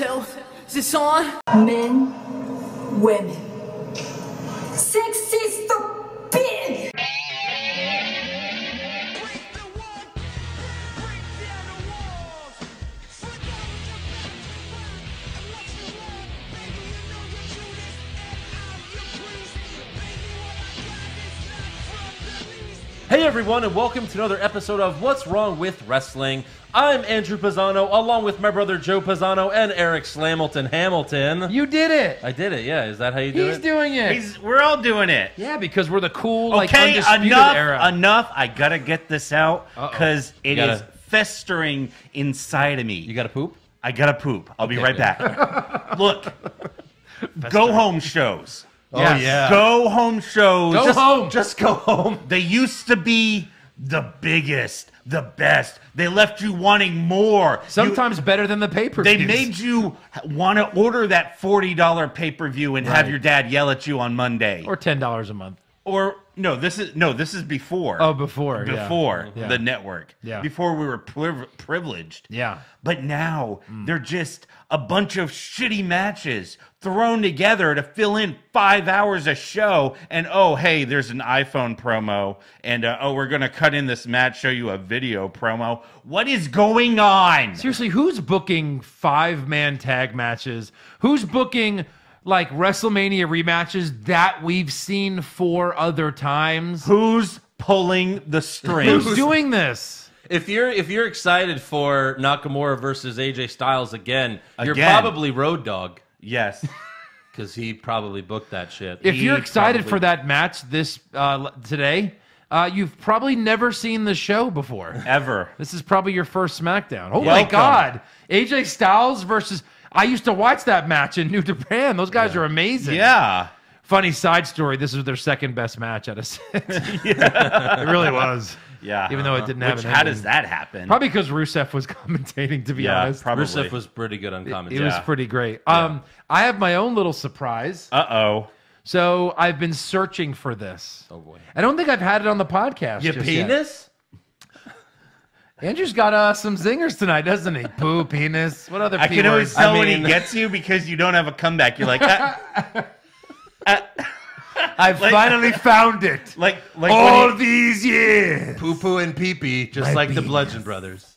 tell. Is this on? Men, women. Sex is the big. Hey everyone, and welcome to another episode of What's Wrong with Wrestling. I'm Andrew Pisano, along with my brother Joe Pisano and Eric Slamilton Hamilton. You did it. I did it, yeah. Is that how you do it? He's doing it. We're all doing it. Yeah, because we're the cool, Okay, undisputed era. enough. I gotta get this out because it is festering inside of me. You gotta poop? I gotta poop. I'll be right back. Look, go home shows. Yes. Oh, yeah. Go home shows. Go home. Just go home. They used to be the biggest, the best. They left you wanting more. Sometimes better than the pay-per-views. They made you want to order that $40 pay-per-view and have your dad yell at you on Monday. Or $10 a month. Or this is before. Oh, before. The network. Yeah. Before we were privileged. Yeah. But now they're just a bunch of shitty matches thrown together to fill in 5 hours a show. And oh, hey, there's an iPhone promo. And we're going to cut in this match, show you a video promo. What is going on? Seriously, who's booking 5-man tag matches? Who's booking like WrestleMania rematches that we've seen 4 other times? Who's pulling the strings? Who's doing this? If you're excited for Nakamura versus AJ Styles again, you're probably Road Dogg. Yes. Because he probably booked that shit. If you're excited for that match this today, you've probably never seen the show before. Ever. This is probably your first SmackDown. Oh my God. AJ Styles versus... I used to watch that match in New Japan. Those guys are amazing. Yeah. Funny side story, this was their second best match out of 6. It really was. Yeah. Even though it didn't have an How ending. does that happen? Probably because Rusev was commentating, to be honest. Probably. Rusev was pretty good on commentary. It was pretty great. I have my own little surprise. Uh-oh. So I've been searching for this. Oh, boy. I don't think I've had it on the podcast Your just yet. penis? Andrew's got some zingers tonight, doesn't he? Poo, penis. What other I P can always words? tell when he gets you because you don't have a comeback. You're like, I finally found it. like all these years. Poo-poo and pee-pee, just My like the penis. Bludgeon Brothers.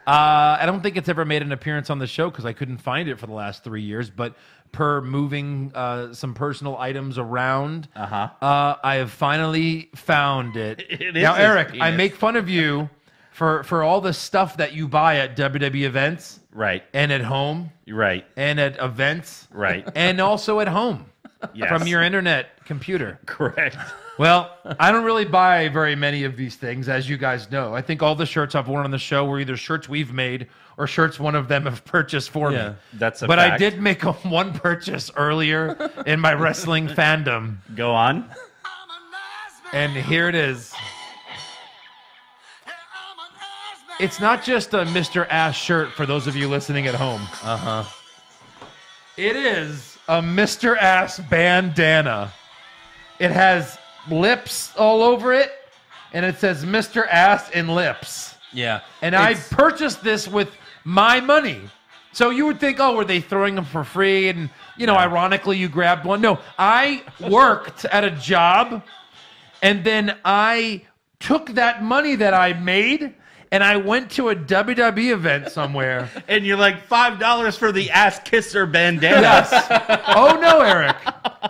I don't think it's ever made an appearance on the show because I couldn't find it for the last 3 years. But per moving some personal items around, I have finally found it. It Now, is Eric, his I penis. make fun of you for all the stuff that you buy at WWE events, Right. and at home, Right. and at events, Right. and also at home Yes. from your internet computer. Correct. Well, I don't really buy very many of these things, as you guys know. I think all the shirts I've worn on the show were either shirts we've made or shirts one of them have purchased for me. That's a But I fact. did make one purchase earlier in my wrestling fandom, Go on. and here it is. It's not just a Mr. Ass shirt for those of you listening at home. It is a Mr. Ass bandana. It has lips all over it, and it says Mr. Ass and lips. Yeah. And I purchased this with my money. So you would think, oh, were they throwing them for free? And, ironically, you grabbed one. No, I worked at a job, and then I took that money that I made, and I went to a WWE event somewhere. And you're like, $5 for the ass kisser bandana. Yes. Oh, no, Eric.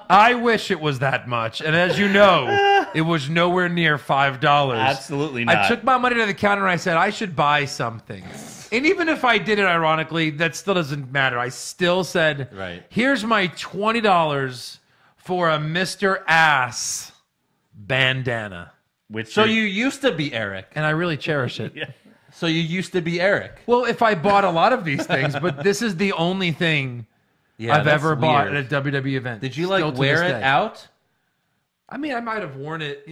I wish it was that much. And as you know, it was nowhere near $5. Absolutely not. I took my money to the counter and I said, I should buy something. And even if I did it ironically, that still doesn't matter. I still said, here's my $20 for a Mr. Ass bandana. So you used to be Eric. And I really cherish it. Yeah. So you used to be Eric. Well, if I bought a lot of these things, but this is the only thing I've that's ever bought weird. at a WWE event. Did you Still to wear this it day. out? I mean, I might have worn it,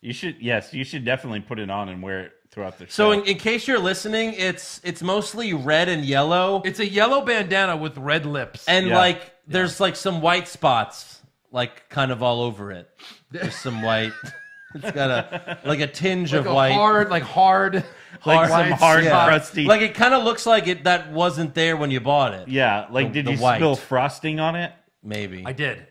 You should definitely put it on and wear it throughout the show. So in case you're listening, it's mostly red and yellow. It's a yellow bandana with red lips. And there's some white spots, kind of all over it. There's some white. It's got a tinge Like of a white. hard, like some whites. hard, Yeah. crusty. Like it kind of looks like it that wasn't there when you bought it. yeah, like did the you white. spill frosting on it? Maybe. I did.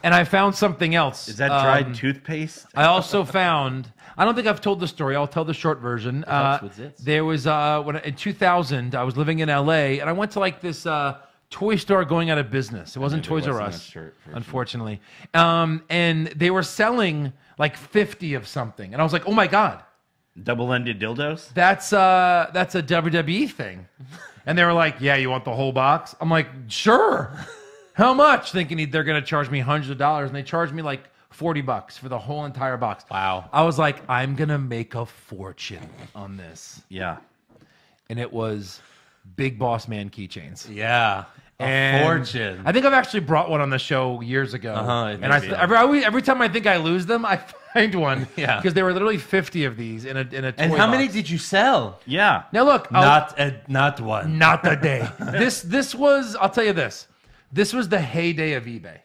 And I found something else. Is that dried toothpaste? I also found. I don't think I've told the story. I'll tell the short version. helps with zits. There was when in 2000, I was living in LA, and I went to like this toy store going out of business. It wasn't Maybe it Toys R wasn't a Us, shirt for unfortunately. And they were selling like 50 of something, and I was like, oh my god, Double-ended dildos? that's a WWE thing. And they were like, yeah, you want the whole box? I'm like, sure. How much? Thinking they're going to charge me hundreds of dollars, and they charged me like $40 for the whole entire box. Wow. I was like, I'm going to make a fortune on this. Yeah. And it was Big Boss Man keychains. Yeah. And Fortune. I think I've actually brought one on the show years ago. And maybe. every time I think I lose them, I find one. Yeah. Because there were literally 50 of these in a toy And how many box. did you sell? Yeah. Now look, Not one. not a day. This was, I'll tell you this. This was the heyday of eBay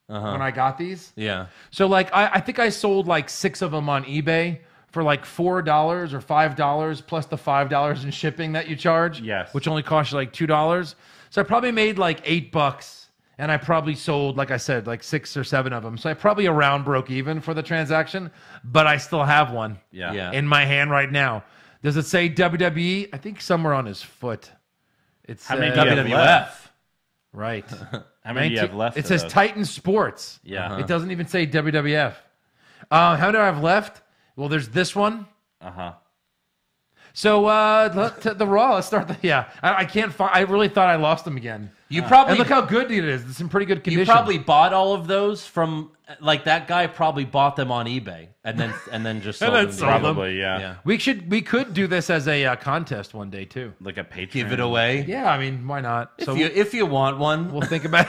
when I got these. Yeah. So like I think I sold like 6 of them on eBay for like $4 or $5 plus the $5 in shipping that you charge. Yes. Which only cost you like $2. So I probably made like $8, and I probably sold, like I said, like 6 or 7 of them. So I probably around broke even for the transaction, but I still have one Yeah. Yeah. in my hand right now. Does it say WWE? I think somewhere on his foot. It's How many do you have WWF. left? right. How many do you have left? It of says those? Titan Sports. Yeah. It doesn't even say WWF. How many do I have left? Well, there's this one. Uh-huh. So the Raw. Let's start. I can't find. I really thought I lost them again. You probably And look how good it is. It's in pretty good condition. you probably bought all of those from like that guy probably bought them on eBay and then just sold then them. sold them. Probably, yeah. Yeah. We could do this as a contest one day too. Like a Patreon. Give it away. Yeah, I mean, why not? If you want one. we'll think about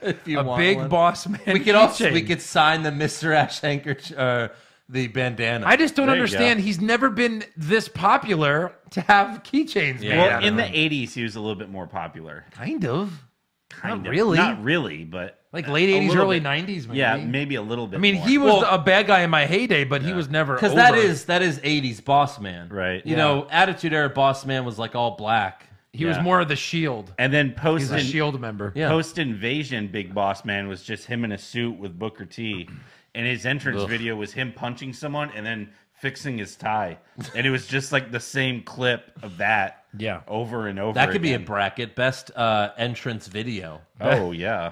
if you a want big one. boss man. We could also keychain. sign the Mr. Ash Anchor the bandana. I just don't There you understand. go. He's never been this popular to have keychains made Yeah. out Well, of in the him. 80s, he was a little bit more popular. Kind of. Kind Not of. really. Not really, but Like late a 80s, little early bit. 90s, maybe. Yeah, maybe a little bit. I mean, more. he was Well- a bad guy in my heyday, but he was never because over. that is 80s boss man. Right. You know, Attitude Era boss man was like all black. He was Yeah. more of the Shield. And then He's a post Shield member. Yeah. Invasion, Big Boss Man was just him in a suit with Booker T, and his entrance video was him punching someone and then fixing his tie, and it was just like the same clip of that. Yeah. Over and over. That could be a again. bracket. Best entrance video. Oh yeah.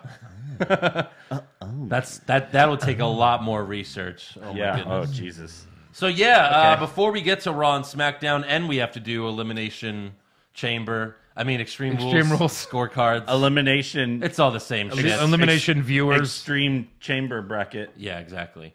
That'll take a lot more research. Oh my Yeah. goodness. Oh Jesus. So yeah, Okay. before we get to Raw and SmackDown, and we have to do Elimination Chamber. I mean, Extreme Rules scorecards. Elimination. It's all the same shit. Elimination viewers. Extreme chamber bracket. Yeah, exactly.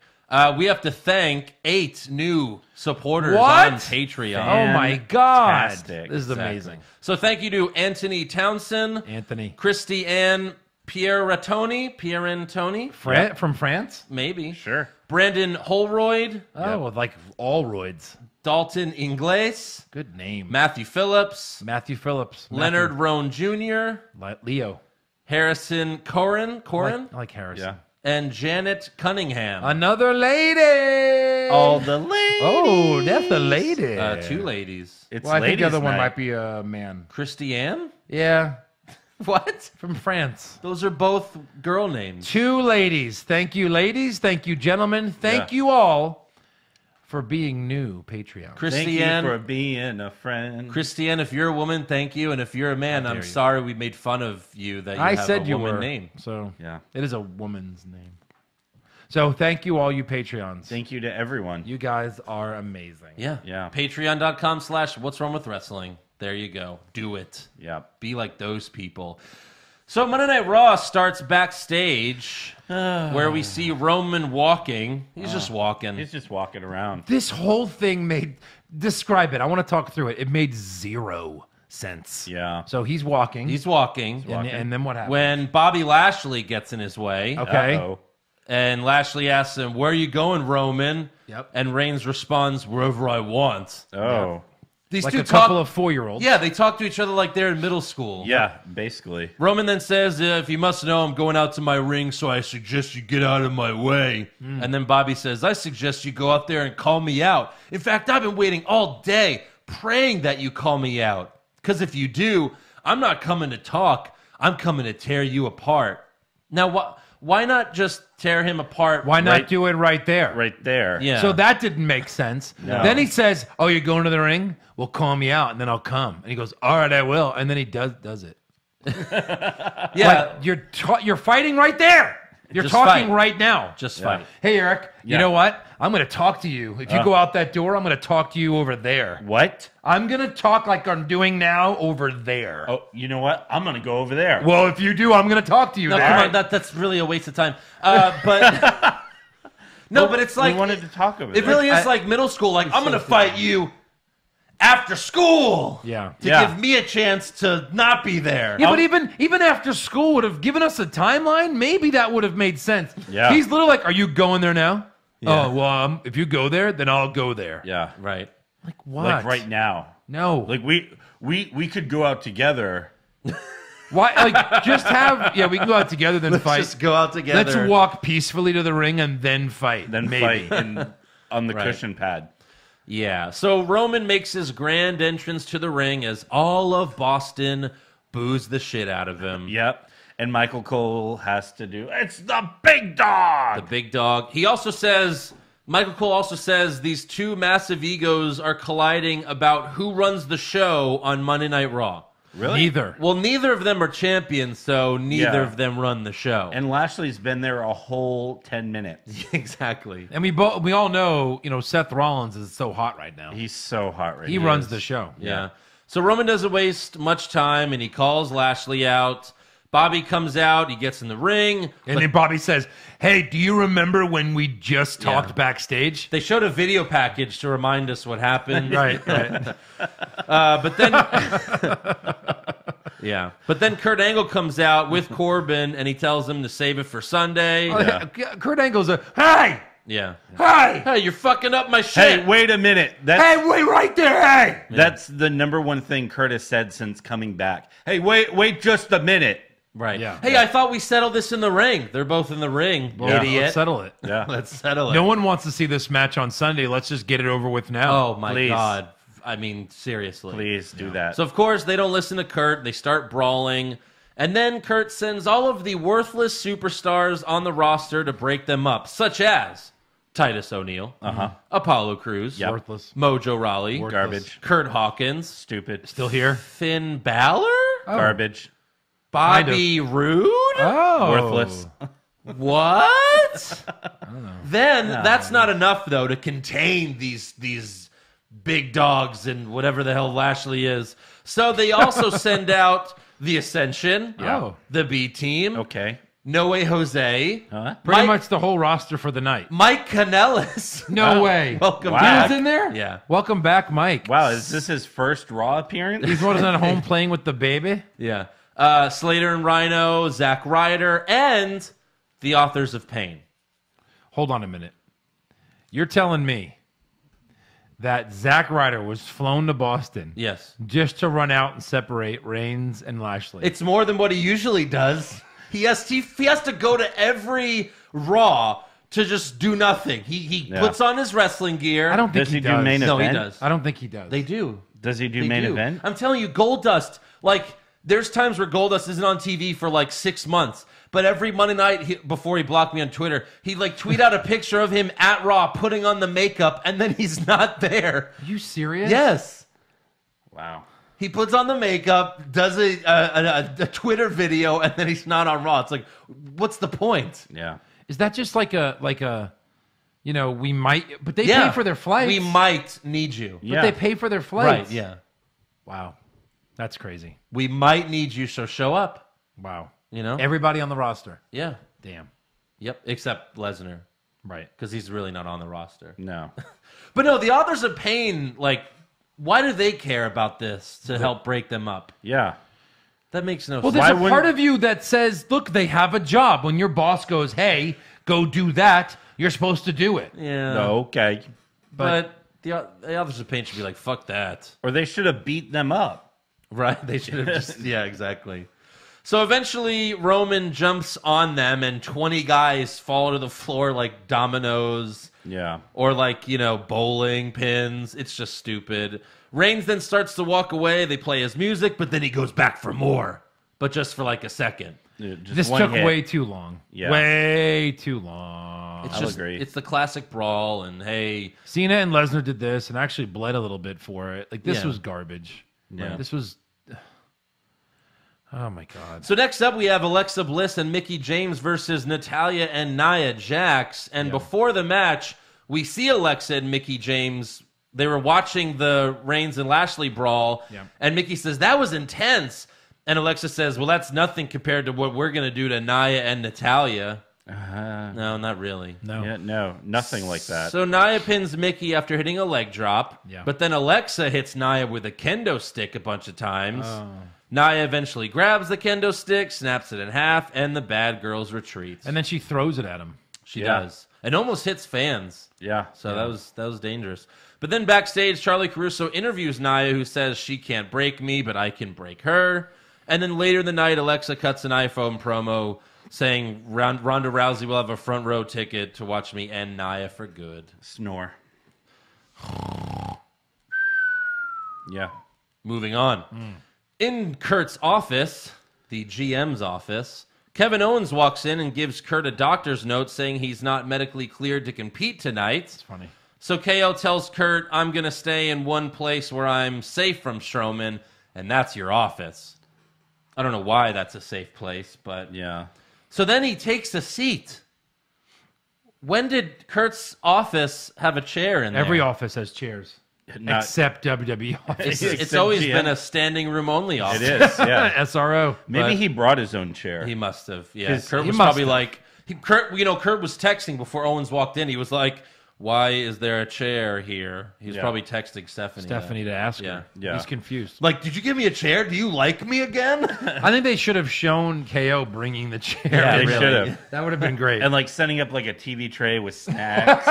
We have to thank 8 new supporters What? on Patreon. Oh my God. Fantastic. This is Exactly. amazing. So thank you to Anthony Townsend, Anthony. Christy Ann Pierantoni, From France? maybe. Sure. Brandon Holroyd, Oh, like all roids. Dalton Ingles, Good name. Matthew Phillips, Matthew Phillips. Leonard Roan Jr., Leo. Harrison Corin, I like Harrison. Yeah. and Janet Cunningham. Another lady. All the ladies. Oh, that's a lady. 2 ladies. It's Well, I think the ladies' other one night. might be a man. Christy Ann? Yeah, What? from France. Those are both girl names. 2 ladies. Thank you, ladies. Thank you, gentlemen. Thank Yeah. you all for being new Patreon. Thank Christy you Ann. for being a friend. Christiane, if you're a woman, thank you. And if you're a man, I'm you. sorry we made fun of you that you I have said a you woman were. name. So Yeah. it is a woman's name. So thank you all you Patreons. Thank you to everyone. You guys are amazing. Yeah. Yeah. Patreon.com/What's Wrong with Wrestling. There you go. Do it. Yeah. Be like those people. So Monday Night Raw starts backstage where we see Roman walking. He's just walking. He's just walking around. This whole thing made describe it. I want to talk through it. It made 0 sense. Yeah. So he's walking. He's walking. and then what happens? When Bobby Lashley gets in his way. Okay. Uh-oh. And Lashley asks him, "Where are you going, Roman?" Yep. And Reigns responds, "Wherever I want." Oh. These like two a couple of 4-year-olds. Yeah, they talk to each other like they're in middle school. Yeah, basically. Roman then says, if you must know, I'm going out to my ring, so I suggest you get out of my way. And then Bobby says, I suggest you go out there and call me out. In fact, I've been waiting all day praying that you call me out. Because if you do, I'm not coming to talk. I'm coming to tear you apart. Now, why not just tear him apart? Why not do it right there? Right there. Yeah. So that didn't make sense. No. Then he says, oh, you're going to the ring? Well, call me out, and then I'll come. And he goes, all right, I will. And then he does it. Yeah. But you're fighting right there. You're Just talking fight. right now. Just fight. Hey, Eric, you know what? I'm going to talk to you. If you go out that door, I'm going to talk to you over there. What? I'm going to talk like I'm doing now over there. Oh, you know what? I'm going to go over there. Well, if you do, I'm going to talk to you No, there. come on. That's really a waste of time. But no, but it's like we wanted to talk over it there. really is like middle school. Like, I'm going to fight you after school. Yeah. To give me a chance to not be there. Yeah, but even after school would have given us a timeline. Maybe that would have made sense. Yeah. He's literally like, "Are you going there now?" Yeah. Oh, well, if you go there, then I'll go there. Yeah. Right. Like what? Like right now. No. Like we could go out together. Why? Like just have we can go out together then fight. Just go out together. Let's walk peacefully to the ring and then fight. Then maybe. fight on the cushion pad. Yeah. So Roman makes his grand entrance to the ring as all of Boston boos the shit out of him. Yep. And Michael Cole has to do, it's the big dog. The big dog. He also says, Michael Cole also says these two massive egos are colliding about who runs the show on Monday Night Raw. Really? Neither. Well, neither of them are champions, so neither Yeah. of them run the show. And Lashley's been there a whole 10 minutes. Exactly. And we all know, Seth Rollins is so hot right now. He's so hot right He now. runs the show. Yeah. So Roman doesn't waste much time, and he calls Lashley out. Bobby comes out. He gets in the ring. And then Bobby says, "Hey, do you remember when we just talked Yeah. backstage?" They showed a video package to remind us what happened. Right. But then, yeah. But then Kurt Angle comes out with Corbin, and he tells him to save it for Sunday. Kurt Angle's hey, Yeah. hey, Hey, you're fucking up my shit. Hey, wait a minute. hey, wait right there, hey. That's the number one thing Curtis said since coming back. Hey, wait just a minute. Right. Yeah. Hey, I thought we settled this in the ring. They're both in the ring. Yeah. Idiot. Let's settle it. Yeah. Let's settle it. No one wants to see this match on Sunday. Let's just get it over with now. Oh, my Please. God. I mean, seriously. Please do that. So, of course, they don't listen to Kurt. They start brawling. And then Kurt sends all of the worthless superstars on the roster to break them up, such as Titus O'Neil, Apollo Crews, Yep. Worthless. Mojo Rawley, Garbage. Kurt Hawkins, Stupid. Still here? Finn Balor, Garbage. Bobby Roode. Oh. Worthless. What? Then that's not enough though to contain these big dogs and whatever the hell Lashley is. So they also send out the Ascension, Yeah. the B Team, Okay. No Way Jose, Huh? Pretty Mike- much the whole roster for the night. Mike Kanellis. No way. Welcome Wow. He back. was in there? Yeah. Welcome back, Mike. Wow, is this his first Raw appearance? He's wasn't at home playing with the baby. Yeah. Slater and Rhino, Zack Ryder, and the Authors of Pain. Hold on a minute. You're telling me that Zack Ryder was flown to Boston Yes. just to run out and separate Reigns and Lashley. It's more than what he usually does. He has to go to every Raw to just do nothing. He puts on his wrestling gear. I don't think Does he he do does. main No, he event? does. I don't think he does. They do. Does he do They main do. event? I'm telling you, Goldust, like, there's times where Goldust isn't on TV for like 6 months. But every Monday night, before he blocked me on Twitter, he'd like tweet out a picture of him at Raw putting on the makeup, and then he's not there. Are you serious? Yes. Wow. He puts on the makeup, does a Twitter video, and then he's not on Raw. It's like, what's the point? Yeah. Is that just like a we might, but they pay for their flights. We might need you. But Yeah. they pay for their flights. Right, yeah. Wow. That's crazy. We might need you, so show up. Wow. You know? Everybody on the roster. Yeah. Damn. Yep, except Lesnar, Right. because he's really not on the roster. No. But no, the Authors of Pain, like, why do they care about this to help break them up? Yeah. That makes no Well, sense. there's Why a part wouldn't- of you that says, look, they have a job. When your boss goes, hey, go do that, you're supposed to do it. Yeah. Okay. But the authors of pain should be like, fuck that. Or they should have beat them up. Right? They should have just, yeah, exactly. So eventually Roman jumps on them and 20 guys fall to the floor like dominoes. Yeah. Or like, bowling pins. It's just stupid. Reigns then starts to walk away. They play his music, but then he goes back for more. But just for like a second. This took way too long. Yeah. Way too long. I'll agree. It's the classic brawl, and hey. Cena and Lesnar did this and actually bled a little bit for it. Like, this was garbage. Yeah. Like, this was... Oh, my God. So next up, we have Alexa Bliss and Mickie James versus Natalya and Nia Jax. And before the match, we see Alexa and Mickie James. They were watching the Reigns and Lashley brawl. Yeah. And Mickie says, that was intense. And Alexa says, well, that's nothing compared to what we're going to do to Nia and Natalya. No, not really. No. Yeah, no, nothing like that. So Nia pins Mickie after hitting a leg drop. Yeah. But then Alexa hits Nia with a kendo stick a bunch of times. Nia eventually grabs the kendo stick, snaps it in half, and the bad girls retreat. And then she throws it at him. She does. And almost hits fans. Yeah. So that was dangerous. But then backstage, Charlie Caruso interviews Nia, who says she can't break me, but I can break her. And then later in the night, Alexa cuts an iPhone promo saying Ronda Rousey will have a front row ticket to watch me end Nia for good. Snore. Yeah. Moving on. In Kurt's office, the GM's office, Kevin Owens walks in and gives Kurt a doctor's note saying he's not medically cleared to compete tonight. It's funny. So KO tells Kurt, I'm going to stay in one place where I'm safe from Strowman, and that's your office. I don't know why that's a safe place, but... Yeah. So then he takes a seat. When did Kurt's office have a chair in there? Every office has chairs. Except WWE office. It's always been a standing room only office. It is, yeah. SRO. Maybe he brought his own chair. He must have, yeah. Kurt was probably like... Kurt was texting before Owens walked in. He was like... Why is there a chair here? He's probably texting Stephanie. To ask her. Yeah. He's confused. Like, did you give me a chair? Do you like me again? I think they should have shown KO bringing the chair. Yeah, they should have. That would have been great. And like setting up like a TV tray with snacks.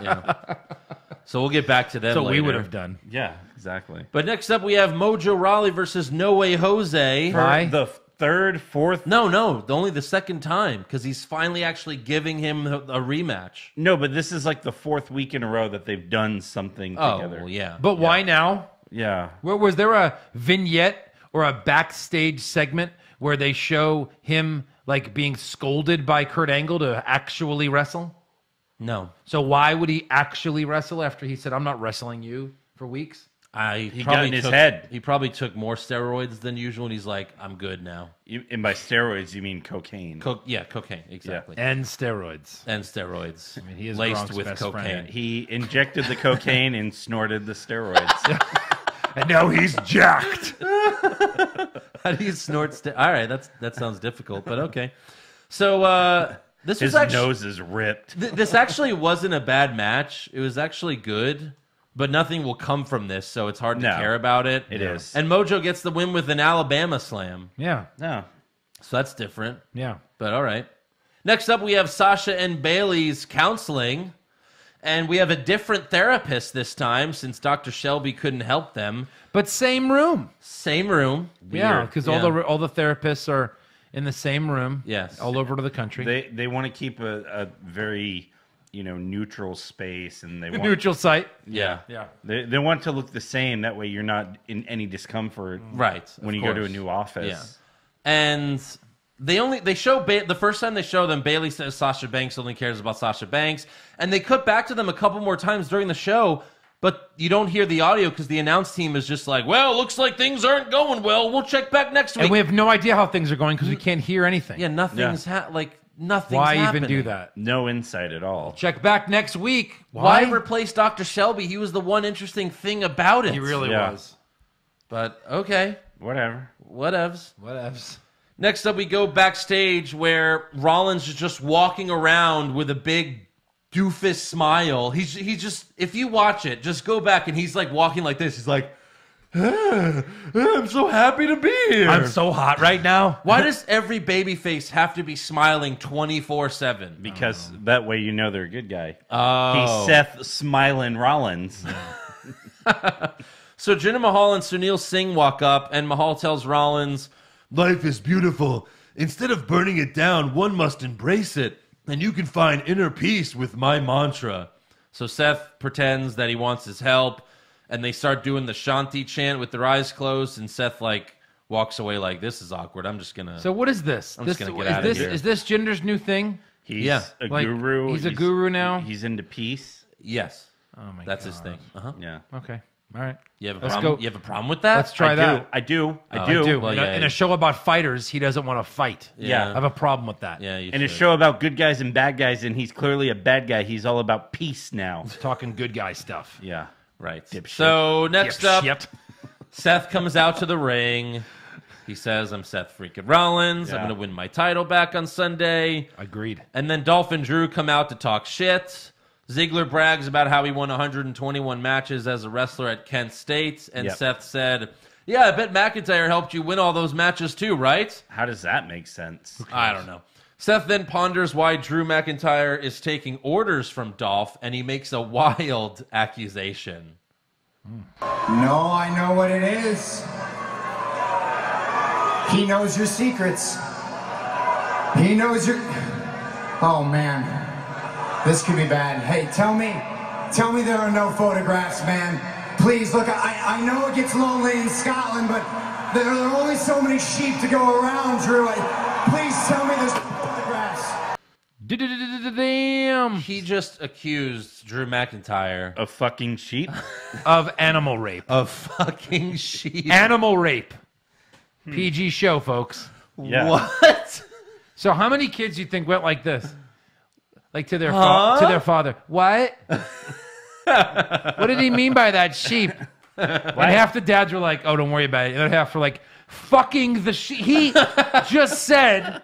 Yeah. So we'll get back to them later. We would have done. Yeah, exactly. But next up, we have Mojo Rawley versus No Way Jose. For the third, fourth... No, only the second time, because he's finally actually giving him a rematch. No, but this is like the fourth week in a row that they've done something together. Oh, yeah. But why now? Yeah. Was there a vignette or a backstage segment where they show him like being scolded by Kurt Angle to actually wrestle? No. So why would he actually wrestle after he said, I'm not wrestling you for weeks? He got in his head. He probably took more steroids than usual, and he's like, I'm good now. And by steroids, you mean cocaine. Cocaine, exactly. Yeah. And steroids. I mean, he is laced Gronk's with best cocaine. friend. He injected the cocaine and snorted the steroids. And now he's jacked. How do you snort All right, that sounds difficult, but okay. So his nose is ripped. This actually wasn't a bad match. It was actually good. But nothing will come from this, so it's hard to care about it. It is. And Mojo gets the win with an Alabama slam. Yeah. No. So that's different. Yeah. But all right. Next up, we have Sasha and Bailey's counseling. And we have a different therapist this time, since Dr. Shelby couldn't help them. But same room. Same room. Yeah, because all the therapists are in the same room. Yes. All over to the country. They want to keep a very... neutral space, and they want neutral site. Yeah. They want to look the same. That way, you're not in any discomfort, right? When you go to a new office. Yeah. And they show the first time they show them, Bailey says Sasha Banks only cares about Sasha Banks, and they cut back to them a couple more times during the show. But you don't hear the audio because the announce team is just like, well, looks like things aren't going well. We'll check back next week. And we have no idea how things are going because we can't hear anything. Yeah, nothing's nothing's Why happening. even do that? No insight at all. Check back next week. Why replace Dr. Shelby? He was the one interesting thing about it. He really was. But, okay. Whatever. Whatevs. Next up, we go backstage where Rollins is just walking around with a big doofus smile. He's just, if you watch it, just go back and he's like walking like this. He's like, I'm so happy to be here. I'm so hot right now. Why does every babyface have to be smiling 24/7? Because that way you know they're a good guy. Oh. He's Seth Smiling Rollins. So Jinder Mahal and Sunil Singh walk up, and Mahal tells Rollins, "Life is beautiful. Instead of burning it down, one must embrace it, and you can find inner peace with my mantra." So Seth pretends that he wants his help, and they start doing the Shanti chant with their eyes closed, and Seth walks away like, "This is awkward. I'm just gonna." So what is this? I'm just gonna get out of here. Is this Jinder's new thing? He's Yeah. a Like, guru. he's a guru now? He's into peace. Yes, Oh my that's God. his thing. Yeah. Okay. All right. You have a Let's problem? go. You have a problem with that? Let's try that. I do. I do. Well, in, a, yeah. in a show about fighters, he doesn't want to fight. Yeah. I have a problem with that. Yeah, you In a should. show about good guys and bad guys, and he's clearly a bad guy. He's all about peace now. Talking good guy stuff. Yeah. Right. Dipshit. So next up, Dipshit. Seth comes out to the ring. He says, "I'm Seth freaking Rollins. I'm Yeah. going to win my title back on Sunday." Agreed. And then Dolph and Drew come out to talk shit. Ziggler brags about how he won 121 matches as a wrestler at Kent State. And Yep. Seth said, "Yeah, I bet McIntyre helped you win all those matches too, right?" How does that make sense? I don't know. Seth then ponders why Drew McIntyre is taking orders from Dolph, and he makes a wild accusation. No, I know what it is. He knows your secrets. He knows your... Oh, man. This could be bad. Hey, tell me there are no photographs, man. Please, look, I know it gets lonely in Scotland, but there are only so many sheep to go around, Drew. Please tell me there's no photographs. Damn. He just accused Drew McIntyre A fucking sheep? Of animal rape. of fucking sheep. Animal rape. PG show, folks. Yeah. What? So how many kids you think went like this? Like to their to their father. What? What did he mean by that sheep? And half the dads were like, "Oh, don't worry about it." And the other half were like, "Fucking the sheep." He just said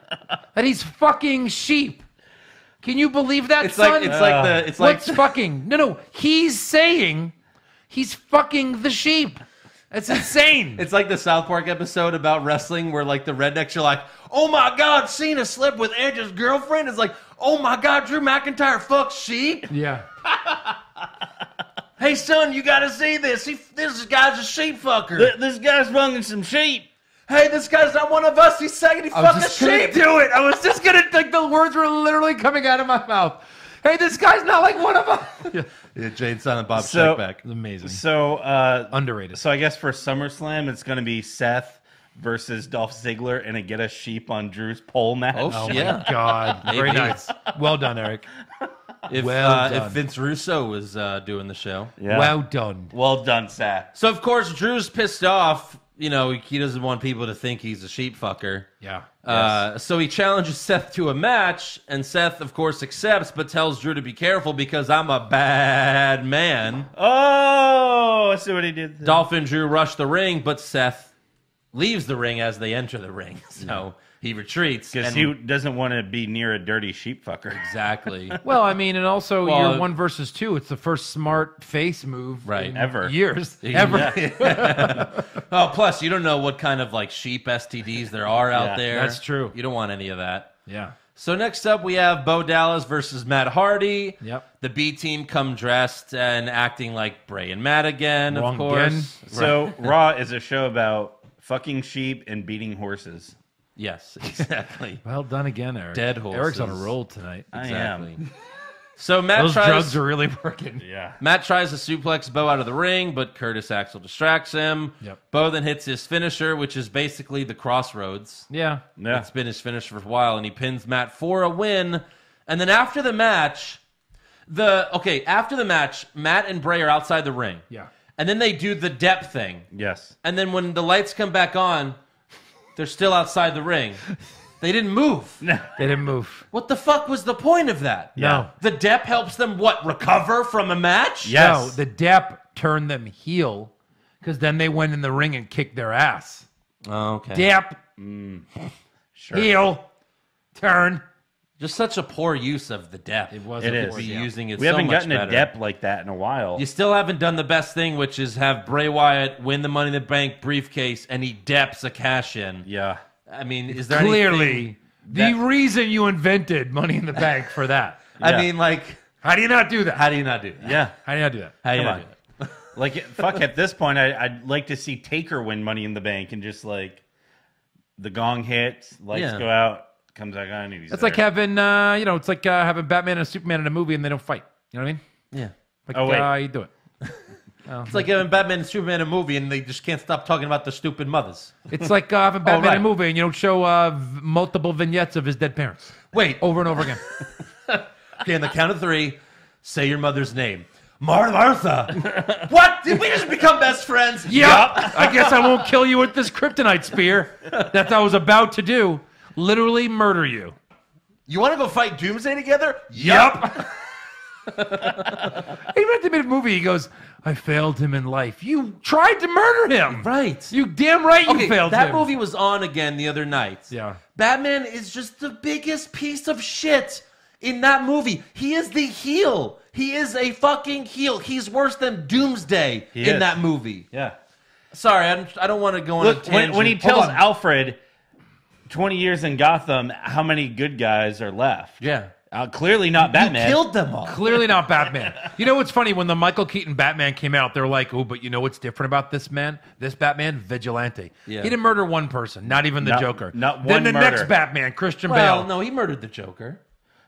that he's fucking sheep. Can you believe that, It's son? like it's like What's fucking? No. He's saying he's fucking the sheep. That's insane. It's like the South Park episode about wrestling where like the rednecks are like, "Oh my God, Cena slept with Edge's girlfriend." It's like, "Oh my God, Drew McIntyre fucks sheep." Yeah. Hey son, you gotta see this. This guy's a sheep fucker. This guy's fucking some sheep. Hey, this guy's not one of us. He's saying he I was fucking just gonna sheep. do it. I was just gonna like the words were literally coming out of my mouth. Hey, this guy's not like one of us. Yeah, Jane Silent Bob So- Strike Back. Amazing. So, Underrated. so I guess for SummerSlam, it's going to be Seth versus Dolph Ziggler and a get a sheep on Drew's pole match. Oh, Oh yeah. my God. Very Maybe. nice. Well done, Eric. If, Well done. if Vince Russo was doing the show. Yeah. Well done. Well done, Seth. So, of course, Drew's pissed off. You know, he doesn't want people to think he's a sheep fucker. Yeah. So he challenges Seth to a match, and Seth, of course, accepts, but tells Drew to be careful because I'm a bad man. Oh, I see what he did there. Dolph and Drew rush the ring, but Seth leaves the ring as they enter the ring. So he retreats. Because and- he doesn't want to be near a dirty sheep fucker. Exactly. Well, I mean, and also Well, you're 1 versus 2. It's the first smart face move Right. in Ever. years. Ever. Oh, plus, you don't know what kind of like sheep STDs there are out Yeah, there. that's true. You don't want any of that. Yeah. So next up, we have Bo Dallas versus Matt Hardy. Yep. The B team come dressed and acting like Bray and Matt again, Wrong of course. again. So, Raw is a show about fucking sheep and beating horses. Yes, exactly. Well done again, Eric. Dead Eric's on a horses. roll tonight. Exactly. I am. So Matt Those tries. drugs are really working. Yeah. Matt tries to suplex Bo out of the ring, but Curtis Axel distracts him. Yep. Bo then hits his finisher, which is basically the Crossroads. Yeah. Yeah. It's been his finisher for a while, and he pins Matt for a win. And then after the match, Matt and Bray are outside the ring. Yeah. And then they do the depth thing. Yes. And then when the lights come back on, they're still outside the ring. They didn't move. They didn't move. What the fuck was the point of that? No. The dep helps them, what, recover from a match? Yes. No, the Dep turned them heel because then they went in the ring and kicked their ass. Oh, okay. Dep, Sure. heel, turn. Just such a poor use of the depth. It was. It a is. poor Be deal. using it We so haven't much gotten better. a depth like that in a while. You still haven't done the best thing, which is have Bray Wyatt win the Money in the Bank briefcase and he deps a cash in. Yeah. I mean, is there Clearly, anything the reason you invented Money in the Bank for that. I Yeah. mean, like, How do you not do that? how do you not do that? Yeah. How do you not do that? How do you Come not on. do that? Like, fuck, at this point, I'd like to see Taker win Money in the Bank and just, like, the gong hits, lights Yeah. go out, comes back on, and he's It's there. like having, it's like having Batman and Superman in a movie and they don't fight. You know what I mean? Yeah. Like, Oh, wait. you do it. It's like having Batman and Superman in a movie and they just can't stop talking about the stupid mothers. It's like having Batman right. in a movie and you don't show multiple vignettes of his dead parents Wait. over and over again. Okay, on the count of 3, say your mother's name. Martha. What? Did we just become best friends? Yep. I guess I won't kill you with this kryptonite spear. That's what I was about to do. Literally murder you. You want to go fight Doomsday together? Yup. Even at the mid-movie, he goes, I failed him in life. You tried to murder him. Right. You damn right you Okay, failed that him. movie was on again the other night. Yeah. Batman is just the biggest piece of shit in that movie. He is the heel. He is a fucking heel. He's worse than Doomsday He in is. that movie. Yeah. Sorry, I don't want to go on a Look, tangent. when he Hold tells on. Alfred, 20 years in Gotham, how many good guys are left? Yeah. Clearly not Batman. You killed them all. Clearly not Batman. You know what's funny? When the Michael Keaton Batman came out, they're like, oh, but you know what's different about this man? This Batman? Vigilante. Yeah. He didn't murder one person, not even the Not- Joker. not Then one the murder. next Batman, Christian Well, Bale. no, he murdered the Joker.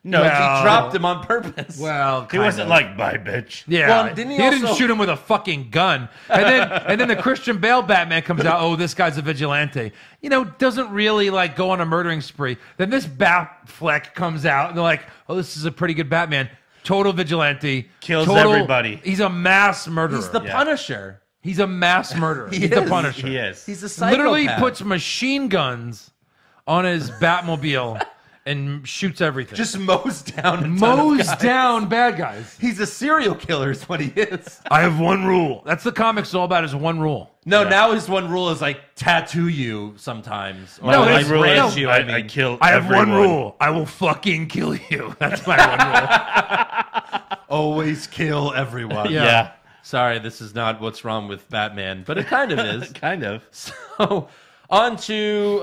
No, Well, He dropped him on purpose. Well, he kind wasn't of. like, bye, bitch. Yeah, Well, didn't he didn't also- shoot him with a fucking gun, and then the Christian Bale Batman comes out. Oh, this guy's a vigilante. You know, doesn't really like go on a murdering spree. Then this Batfleck comes out, and they're like, oh, this is a pretty good Batman. Total vigilante, Kills total- everybody. He's a mass murderer. He's the Punisher. He's a mass murderer. He He's the is. Punisher. He is. He's a psychopath. Literally puts machine guns on his Batmobile and shoots everything. Just mows down. A ton of mows guys. down bad guys. He's a serial killer is what he is. I have one rule. That's the comics all about is one rule. No, now his one rule is like tattoo you sometimes. Or No, like his- brand no. you. I kill I have everyone. one rule. I will fucking kill you. That's my one rule. Always kill everyone. Yeah. Yeah. Sorry, this is not what's wrong with Batman, but it kind of is. Kind of. So on to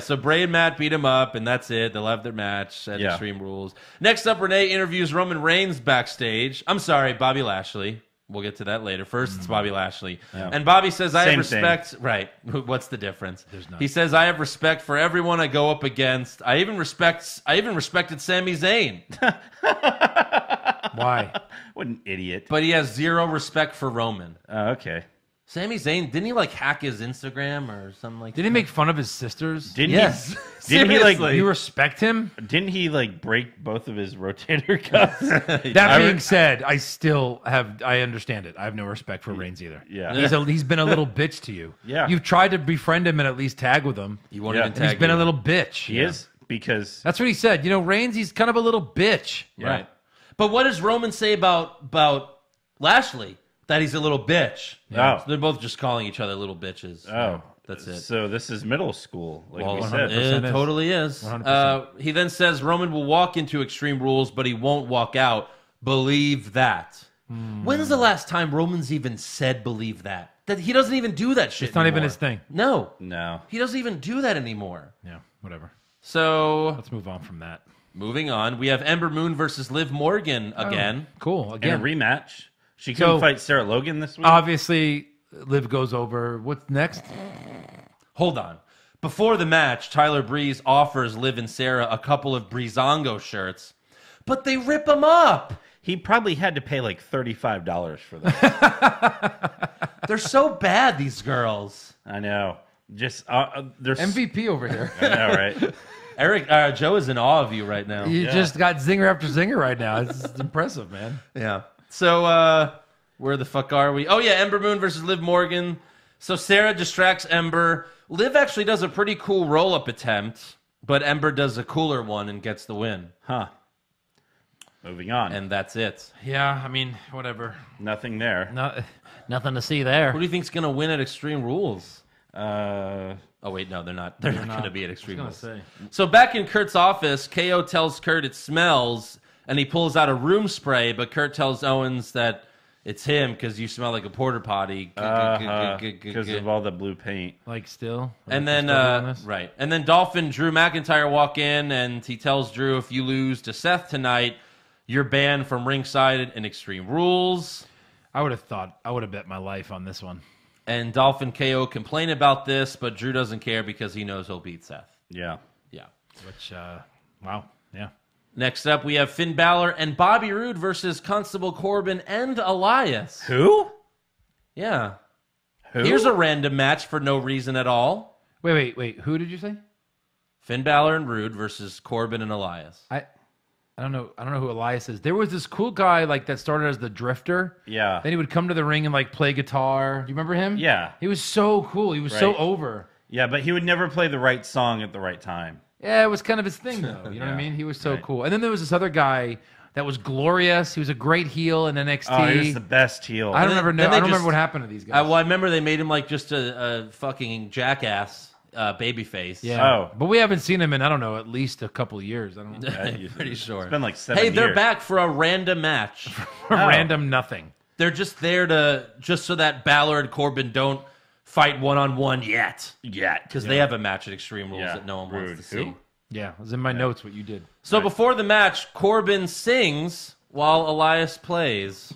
so Bray and Matt beat him up, and that's it. They'll have their match at Yeah. Extreme Rules. Next up, Renee interviews Roman Reigns backstage. I'm sorry, Bobby Lashley. We'll get to that later. First, it's Bobby Lashley. And Bobby says, I have Same respect. Right. What's the difference? He says, I have respect for everyone I go up against. I even respected Sami Zayn. Why? What an idiot. But he has zero respect for Roman. Oh, okay. Sami Zayn, didn't he like hack his Instagram or something like Did that? he make fun of his sisters? Didn't Yes. he? Didn't he like? Seriously. You respect him? Didn't he like break both of his rotator cuffs? That being said, I understand it. I have no respect for Reigns either. Yeah. He's been a little bitch to you. Yeah. You've tried to befriend him and at least tag with him. He won't Yeah. even tag He's been you. a little bitch. He is because That's what he said. You know, Reigns, he's kind of a little bitch. Right. But what does Roman say about Lashley? That he's a little bitch. Oh. So they're both just calling each other little bitches. oh, That's it. So this is middle school, like Well, we said. it is. totally is. 100%. He then says Roman will walk into Extreme Rules, but he won't walk out. Believe that. When's the last time Roman's even said believe that? That he doesn't even do that shit It's not even anymore. his thing. No. No. He doesn't even do that anymore. Yeah, whatever. So, Let's move on from that. moving on, we have Ember Moon versus Liv Morgan again. Cool. And Again, a rematch. She So- couldn't fight Sarah Logan this week. obviously, Liv goes over. What's next? Hold on. Before the match, Tyler Breeze offers Liv and Sarah a couple of Breezango shirts, but they rip them up. He probably had to pay like $35 for that. They're so bad, these girls. I know. Just there's MVP over here. I know, right? Eric, Joe is in awe of you right now. You just got zinger after zinger right now. It's impressive, man. Yeah. So, where the fuck are we? Oh, yeah, Ember Moon versus Liv Morgan. So Sarah distracts Ember. Liv actually does a pretty cool roll-up attempt, but Ember does a cooler one and gets the win. Huh. Moving on. And that's it. Yeah, I mean, whatever. Nothing there. Nothing to see there. Who do you think's going to win at Extreme Rules? Oh wait, no, they're not. They're not going to be at Extreme I Rules. was gonna say. So back in Kurt's office, KO tells Kurt it smells, and he pulls out a room spray. But Kurt tells Owens that it's him because you smell like a porta potty. Because of all the blue paint. Like still? And then, Still doing this? right. And then Dolphin, Drew McIntyre walk in, and he tells Drew, if you lose to Seth tonight, you're banned from ringside in Extreme Rules. I would have bet my life on this one. And Dolphin KO complain about this, but Drew doesn't care because he knows he'll beat Seth. Yeah. Yeah. Which, wow, yeah. Next up, we have Finn Balor and Bobby Roode versus Constable Corbin and Elias. Who? Yeah. Who? Here's a random match for no reason at all. Wait. Who did you say? Finn Balor and Roode versus Corbin and Elias. I don't know who Elias is. There was this cool guy like that started as the Drifter. Yeah. Then he would come to the ring and like play guitar. Do you remember him? Yeah. He was so cool. He was so Right. over. Yeah, but he would never play the right song at the right time. Yeah, it was kind of his thing though. You know what I mean? He was so Right. cool. And then there was this other guy that was glorious. He was a great heel in NXT. Oh, he was the best heel. I don't then remember. they I don't just- remember what happened to these guys. Well, I remember they made him like just a fucking jackass babyface. yeah. Oh. But we haven't seen him in, I don't know, at least a couple of years. I don't know. I'm pretty sure. It's been like 7 Hey, years. they're back for a random match. Random nothing. They're just there to so that Balor and Corbin don't fight one-on-one yet. Yet. Because they have a match at Extreme Rules Yeah. that no one Rude. wants to see. Who? Yeah, it was in my notes what you did. So before the match, Corbin sings while Elias plays.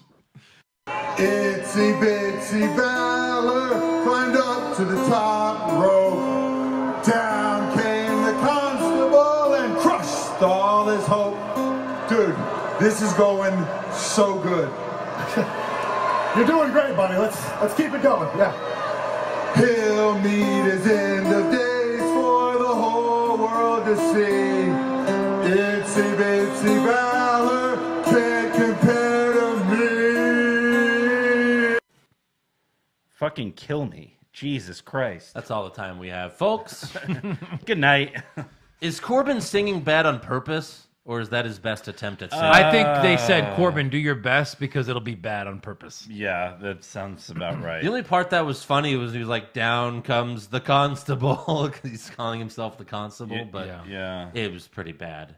Itsy bitsy Balor climbed up to the top rope. Down came the constable and crushed all his hope. Dude, this is going so good. You're doing great, buddy. Let's keep it going. Yeah. He'll meet his end of days for the whole world to see. Itsy bitsy Balor can't compare to me. Fucking kill me. Jesus Christ. That's all the time we have. Folks, Good night. is Corbin singing bad on purpose, or is that his best attempt at singing? I think they said, Corbin, do your best because it'll be bad on purpose. Yeah, that sounds about right. The only part that was funny was he was like, down comes the constable, because he's calling himself the constable, but Yeah. it was pretty bad.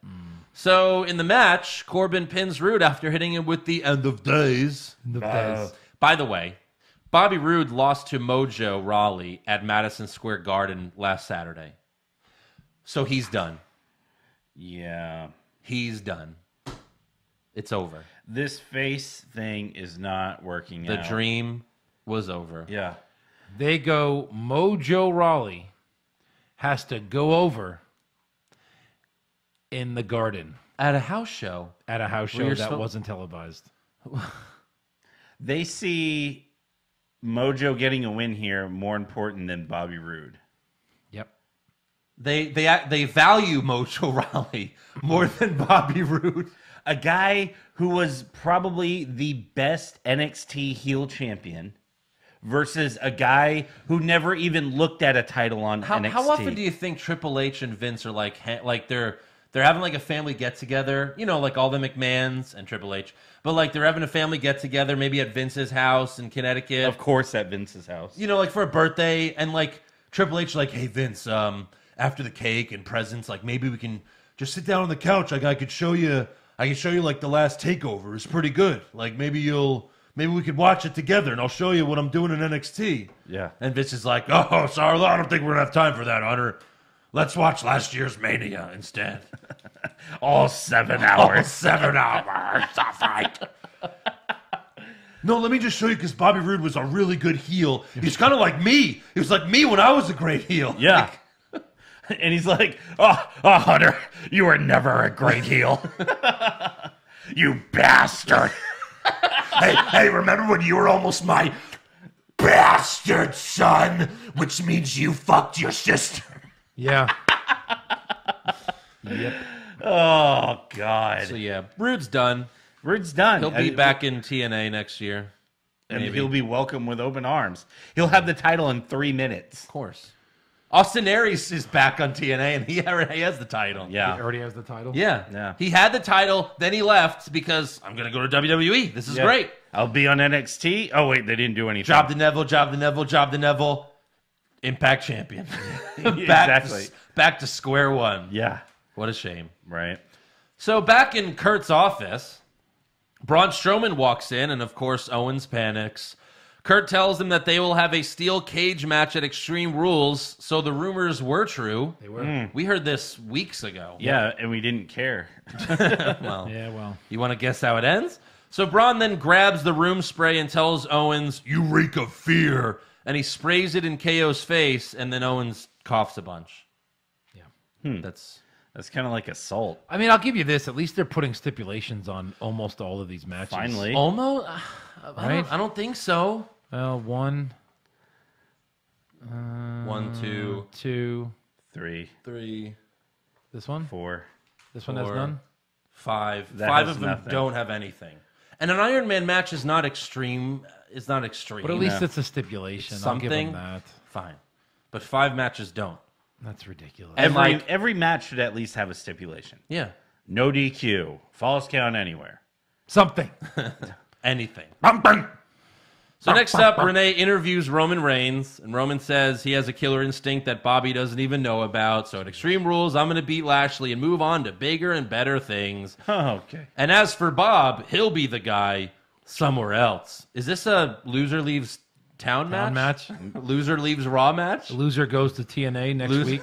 So in the match, Corbin pins Roode after hitting him with the end of days. By the way, Bobby Roode lost to Mojo Rawley at Madison Square Garden last Saturday. So he's done. Yeah. He's done. It's over. This face thing is not working The out. dream was over. Yeah. They go, Mojo Rawley has to go over in the garden At a house show. at a house Well, show you're that so- wasn't televised. They see Mojo getting a win here more important than Bobby Roode. Yep. They value Mojo Rawley more than Bobby Roode. A guy who was probably the best NXT heel champion versus a guy who never even looked at a title on NXT. How often do you think Triple H and Vince are like they're having like a family get together? You know, like all the McMahons and Triple H, but like they're having a family get together, maybe at Vince's house in Connecticut. Of course, at Vince's house. You know, like for a birthday, and like Triple H, like, hey Vince, after the cake and presents, like maybe we can just sit down on the couch. Like I could show you like the last takeover. It's pretty good. Like maybe we could watch it together, and I'll show you what I'm doing in NXT. Yeah. And Vince is like, oh, sorry, I don't think we're gonna have time for that, Hunter. Let's watch last year's Mania instead. All 7 All hours. 7 hours. All right. No, let me just show you, because Bobby Roode was a really good heel. He's kind of like me. He was like me when I was a great heel. Yeah. And he's like, oh, Hunter, you were never a great heel. You bastard. Hey, remember when you were almost my bastard son? Which means you fucked your sister. Yeah. Yep. Oh, God. So yeah, Roode's done. Roode's done. He'll be back in TNA next year. And maybe. he'll be welcome with open arms. He'll have the title in 3 minutes. Of course. Austin Aries is back on TNA, and he already has the title. Yeah. He already has the title. Yeah. Yeah. He had the title, then he left because I'm going to go to WWE. This is Yeah. great. I'll be on NXT. Oh, wait, they didn't do anything. Job to Neville, job to Neville, job to Neville. Impact champion. Exactly. Back to square one. Yeah. What a shame. Right. So back in Kurt's office, Braun Strowman walks in, and of course Owens panics. Kurt tells him that they will have a steel cage match at Extreme Rules, so the rumors were true. They were. We heard this weeks ago. Yeah, and we didn't care. Well, Yeah, well. you want to guess how it ends? So Braun then grabs the room spray and tells Owens, "You reek of fear," and he sprays it in KO's face, and then Owens coughs a bunch. Yeah. That's kind of like assault. I mean, I'll give you this. At least they're putting stipulations on almost all of these matches. Finally. almost. Right? I don't think so. Well, 1, 1, 2, 2. 3, 3, This one? 4. This one has 4. none? 5. That 5 has of them nothing. don't have anything. And an Iron Man match is not extreme. It's not extreme. But at least it's a stipulation. I'll give Something. them that. Fine. But 5 matches don't. That's ridiculous. And Every match should at least have a stipulation. Yeah. No DQ. Falls count anywhere. Something. Anything. So next up, Renee interviews Roman Reigns, and Roman says he has a killer instinct that Bobby doesn't even know about. So at Extreme Rules, I'm going to beat Lashley and move on to bigger and better things. Oh, okay. And as for Bob, he'll be the guy somewhere else. Is this a loser leaves town match? Loser leaves Raw match? The loser goes to TNA next week.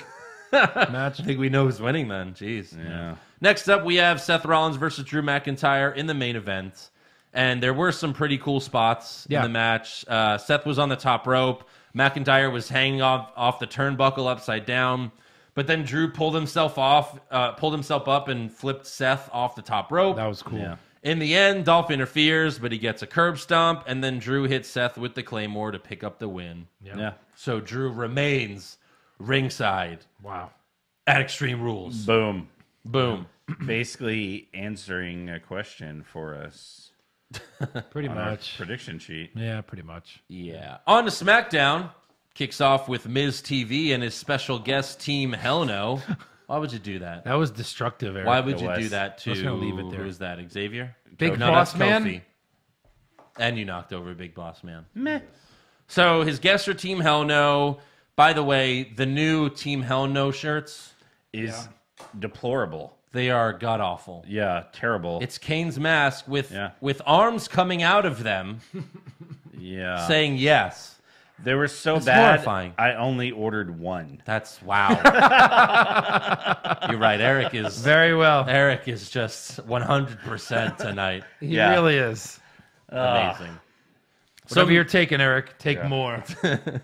Match. I think we know who's winning then. Jeez. Yeah. Next up, we have Seth Rollins versus Drew McIntyre in the main event. And there were some pretty cool spots in the match. Seth was on the top rope. McIntyre was hanging off the turnbuckle upside down. But then Drew pulled himself up and flipped Seth off the top rope. That was cool. Yeah. In the end, Dolph interferes, but he gets a curb stomp. And then Drew hits Seth with the Claymore to pick up the win. Yeah. So Drew remains ringside Wow. at Extreme Rules. Boom. Boom. Basically answering a question for us Pretty on our much. prediction sheet. Yeah, pretty much. Yeah. On to SmackDown. Kicks off with Miz TV and his special guest team Hell No. Why would you do that? That was destructive, Eric. Why would you was. do that to I was gonna leave it there. who is that? Xavier? Big No, Boss that's Man? Kofi. And you knocked over Big Boss Man. Meh. So his guests are Team Hell No. By the way, the new Team Hell No shirts, Is deplorable. they are god awful. Yeah, terrible. It's Kane's mask with Yeah. arms coming out of them yeah. saying yes. They were so It's bad, horrifying. I only ordered one. That's wow. You're right. Eric is Very well. just 100% tonight. He Yeah. really is. Amazing. Whatever you're taking, Eric, take Yeah. more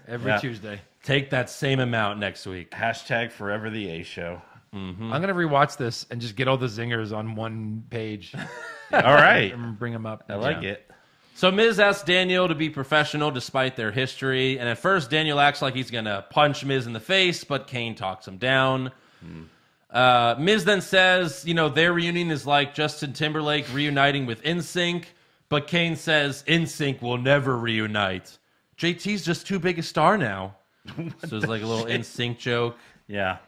every Yeah. Tuesday. Take that same amount next week. Hashtag forever the A show. I'm going to rewatch this and just get all the zingers on one page All right. and bring them up. I like it. So Miz asks Daniel to be professional despite their history. And at first, Daniel acts like he's going to punch Miz in the face, but Kane talks him down. Miz then says, their reunion is like Justin Timberlake reuniting with NSYNC. But Kane says NSYNC will never reunite. JT's just too big a star now. So it's like a little NSYNC joke. Yeah.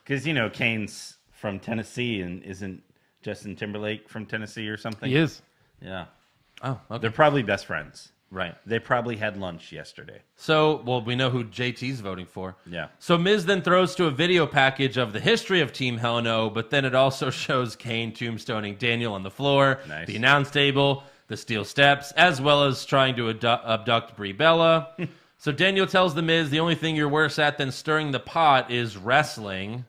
Because, Kane's from Tennessee, and isn't Justin Timberlake from Tennessee or something? He is. Yeah. Oh, okay. They're probably best friends. Right. They probably had lunch yesterday. So, we know who JT's voting for. Yeah. So Miz then throws to a video package of the history of Team Hell No, but then it also shows Kane tombstoning Daniel on the floor, Nice. the announce table, the steel steps, as well as trying to abduct Brie Bella. So Daniel tells the Miz the only thing you're worse at than stirring the pot is wrestling.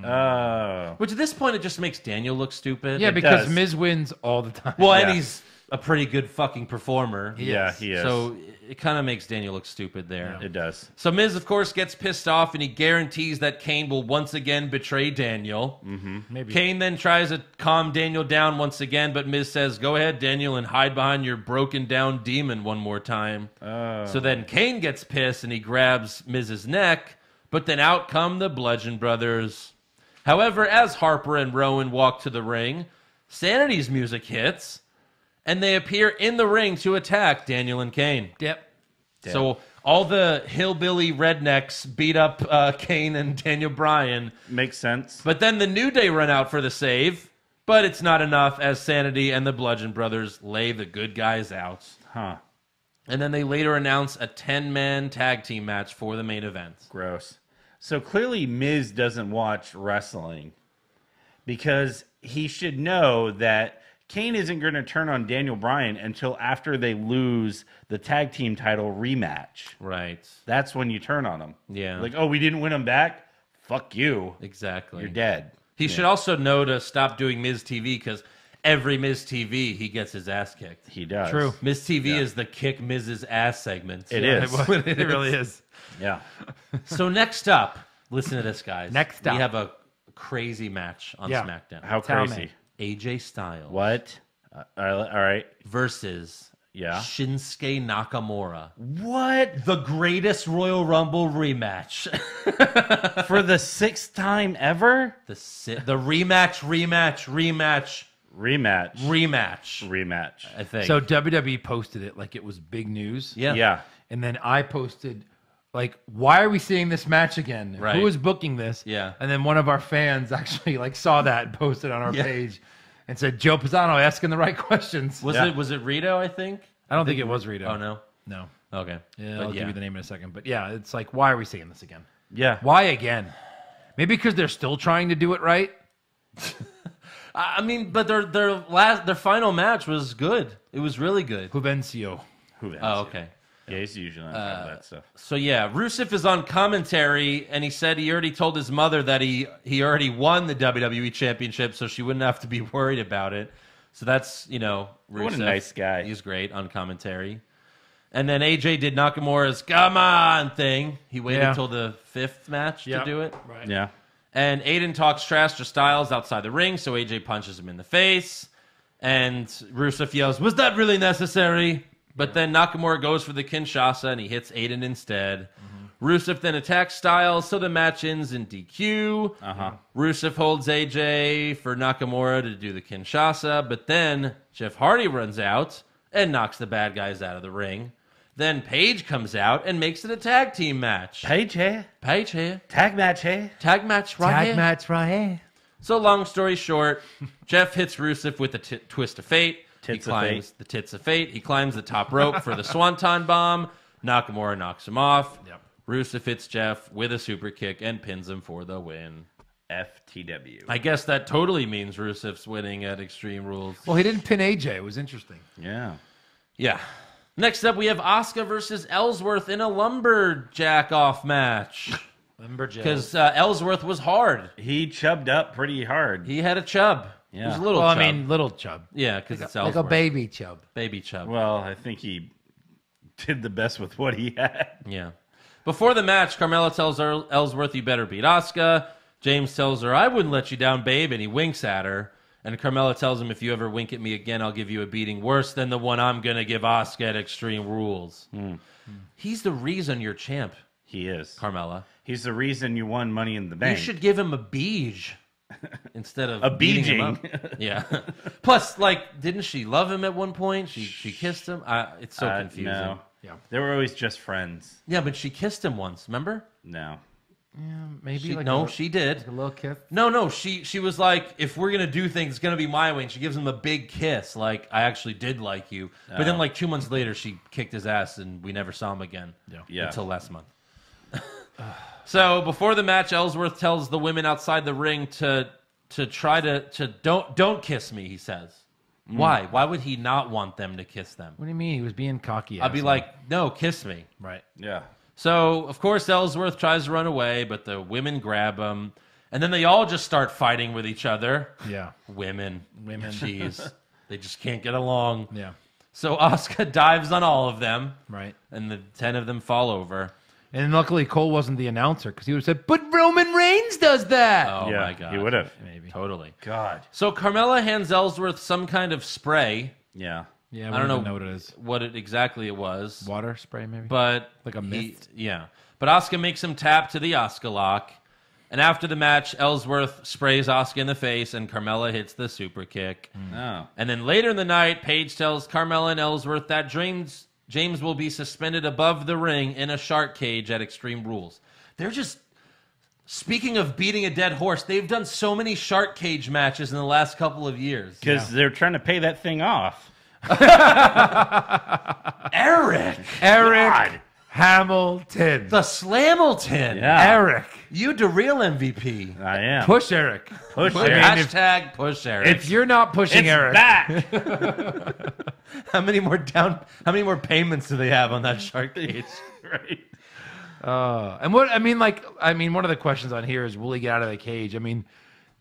Oh. Which at this point it just makes Daniel look stupid. Yeah, because does. Miz wins all the time. Well, and Yeah. he's a pretty good fucking performer. Yeah, he is. So it kind of makes Daniel look stupid there. It does. So Miz, of course, gets pissed off, and he guarantees that Kane will once again betray Daniel. Maybe. Kane then tries to calm Daniel down once again, but Miz says, "Go ahead, Daniel, and hide behind your broken-down demon one more time." So then Kane gets pissed, and he grabs Miz's neck, but then out come the Bludgeon Brothers. However, as Harper and Rowan walk to the ring, Sanity's music hits, and they appear in the ring to attack Daniel and Kane. Yep. So all the hillbilly rednecks beat up Kane and Daniel Bryan. Makes sense. But then the New Day run out for the save. But it's not enough as Sanity and the Bludgeon Brothers lay the good guys out. Huh. And then they later announce a 10-man tag team match for the main event. Gross. So clearly Miz doesn't watch wrestling because he should know that Kane isn't going to turn on Daniel Bryan until after they lose the tag team title rematch. Right. That's when you turn on him. Yeah. Like, oh, we didn't win him back? Fuck you. Exactly. You're dead. He should also know to stop doing Miz TV because every Miz TV, he gets his ass kicked. He does. True. Miz TV is the kick Miz's ass segment. It is. It really is. Yeah. So next up, listen to this, guys. Next up. we have a crazy match on Yeah. SmackDown. How Tell crazy. me. AJ Styles What? All right. versus Yeah. Shinsuke Nakamura. What? The greatest Royal Rumble rematch. For the 6th time ever? the rematch. Rematch. I think. So WWE posted it like it was big news. yeah. Yeah. And then I posted, like, why are we seeing this match again? Right. Who is booking this? Yeah. And then one of our fans actually like saw that and posted on our page and said, Joe Pisano asking the right questions. Was it Rito? I think. I don't think it was Rito. Oh no. No. Okay. Yeah, But I'll give you the name in a second. But yeah, it's like, why are we seeing this again? Yeah. Why again? Maybe because they're still trying to do it right. I mean, but their final match was good. It was really good. Juvencio. Who knows? Oh, okay. Yeah, he's usually on top of that stuff. So yeah, Rusev is on commentary, and he said he already told his mother that he already won the WWE Championship, so she wouldn't have to be worried about it. So that's Rusev. What a nice guy. He's great on commentary. And then AJ did Nakamura's "Come on" thing. He waited Yeah. until the 5th match to do it. Right. Yeah. And Aiden talks trash to Styles outside the ring, so AJ punches him in the face. And Rusev yells, "Was that really necessary?" But then Nakamura goes for the Kinshasa, and he hits Aiden instead. Rusev then attacks Styles, so the match ends in DQ. Rusev holds AJ for Nakamura to do the Kinshasa, but then Jeff Hardy runs out and knocks the bad guys out of the ring. Then Paige comes out and makes it a tag team match. Paige here. Paige here. Tag match here. Tag match right here. match right here. So long story short, Jeff hits Rusev with the twist of fate. Tits he of climbs fate. the tits of fate. He climbs the top rope for the Swanton bomb. Nakamura knocks him off. Yep. Rusev hits Jeff with a super kick and pins him for the win. FTW. I guess that totally means Rusev's winning at Extreme Rules. Well, he didn't pin AJ. It was interesting. Yeah. Yeah. Next up, we have Asuka versus Ellsworth in a lumberjack off match. Lumberjack. Because Ellsworth was hard. He chubbed up pretty hard. He had a chub. He was a little Well, chub. I mean, little chub. yeah, because it's Like Ellsworth. a baby chub. Baby chub. Well, I think he did the best with what he had. Yeah. Before the match, Carmella tells Ellsworth, "You better beat Asuka." James tells her, "I wouldn't let you down, babe," and he winks at her. And Carmella tells him, "If you ever wink at me again, I'll give you a beating worse than the one I'm going to give Asuka at Extreme Rules." He's the reason you're champ, He is. Carmella. He's the reason you won Money in the You Bank. should give him a beige instead of A beating him beeging. up. Yeah. Plus, like, didn't she love him at one point? She kissed him. It's so confusing. No. Yeah. They were always just friends. Yeah, but she kissed him once. Remember? No. Maybe She, like no, a, she did. like a little kiss. No. She was like, if we're gonna do things, it's gonna be my way. And she gives him a big kiss, like I actually did like you. But then, like 2 months later, she kicked his ass, and we never saw him again. Yeah. Until last month. So before the match, Ellsworth tells the women outside the ring to try to don't kiss me. He says, "Why? Why would he not want them to kiss them?" What do you mean? He was being cocky. I'd be like, "No, kiss me." right. Yeah. So, of course, Ellsworth tries to run away, but the women grab him. And then they all just start fighting with each other. Yeah. Women. Jeez. They just can't get along. Yeah. So Asuka dives on all of them, Right. and the 10 of them fall over. And luckily Cole wasn't the announcer because he would have said, "But Roman Reigns does that." Oh, Yeah, my God. he would have. Maybe. Totally. God. So Carmella hands Ellsworth some kind of spray. Yeah. Yeah. I don't know what it is. what exactly it was. Water spray, maybe. But Like a mist? Yeah. But Asuka makes him tap to the Asuka lock. And after the match, Ellsworth sprays Asuka in the face, and Carmella hits the super kick. Oh. And then later in the night, Paige tells Carmella and Ellsworth that James will be suspended above the ring in a shark cage at Extreme Rules. They're just... Speaking of beating a dead horse, they've done so many shark cage matches in the last couple of years. Because they're trying to pay that thing off. Eric Eric Hamilton. the Slamilton. Yeah. Eric. You the real MVP. I am. Push Eric. Push Push, Eric. hashtag push Eric. If you're not pushing It's Eric, back. How many more payments do they have on that shark cage? Right. and what I mean, one of the questions on here is, will he get out of the cage? I mean,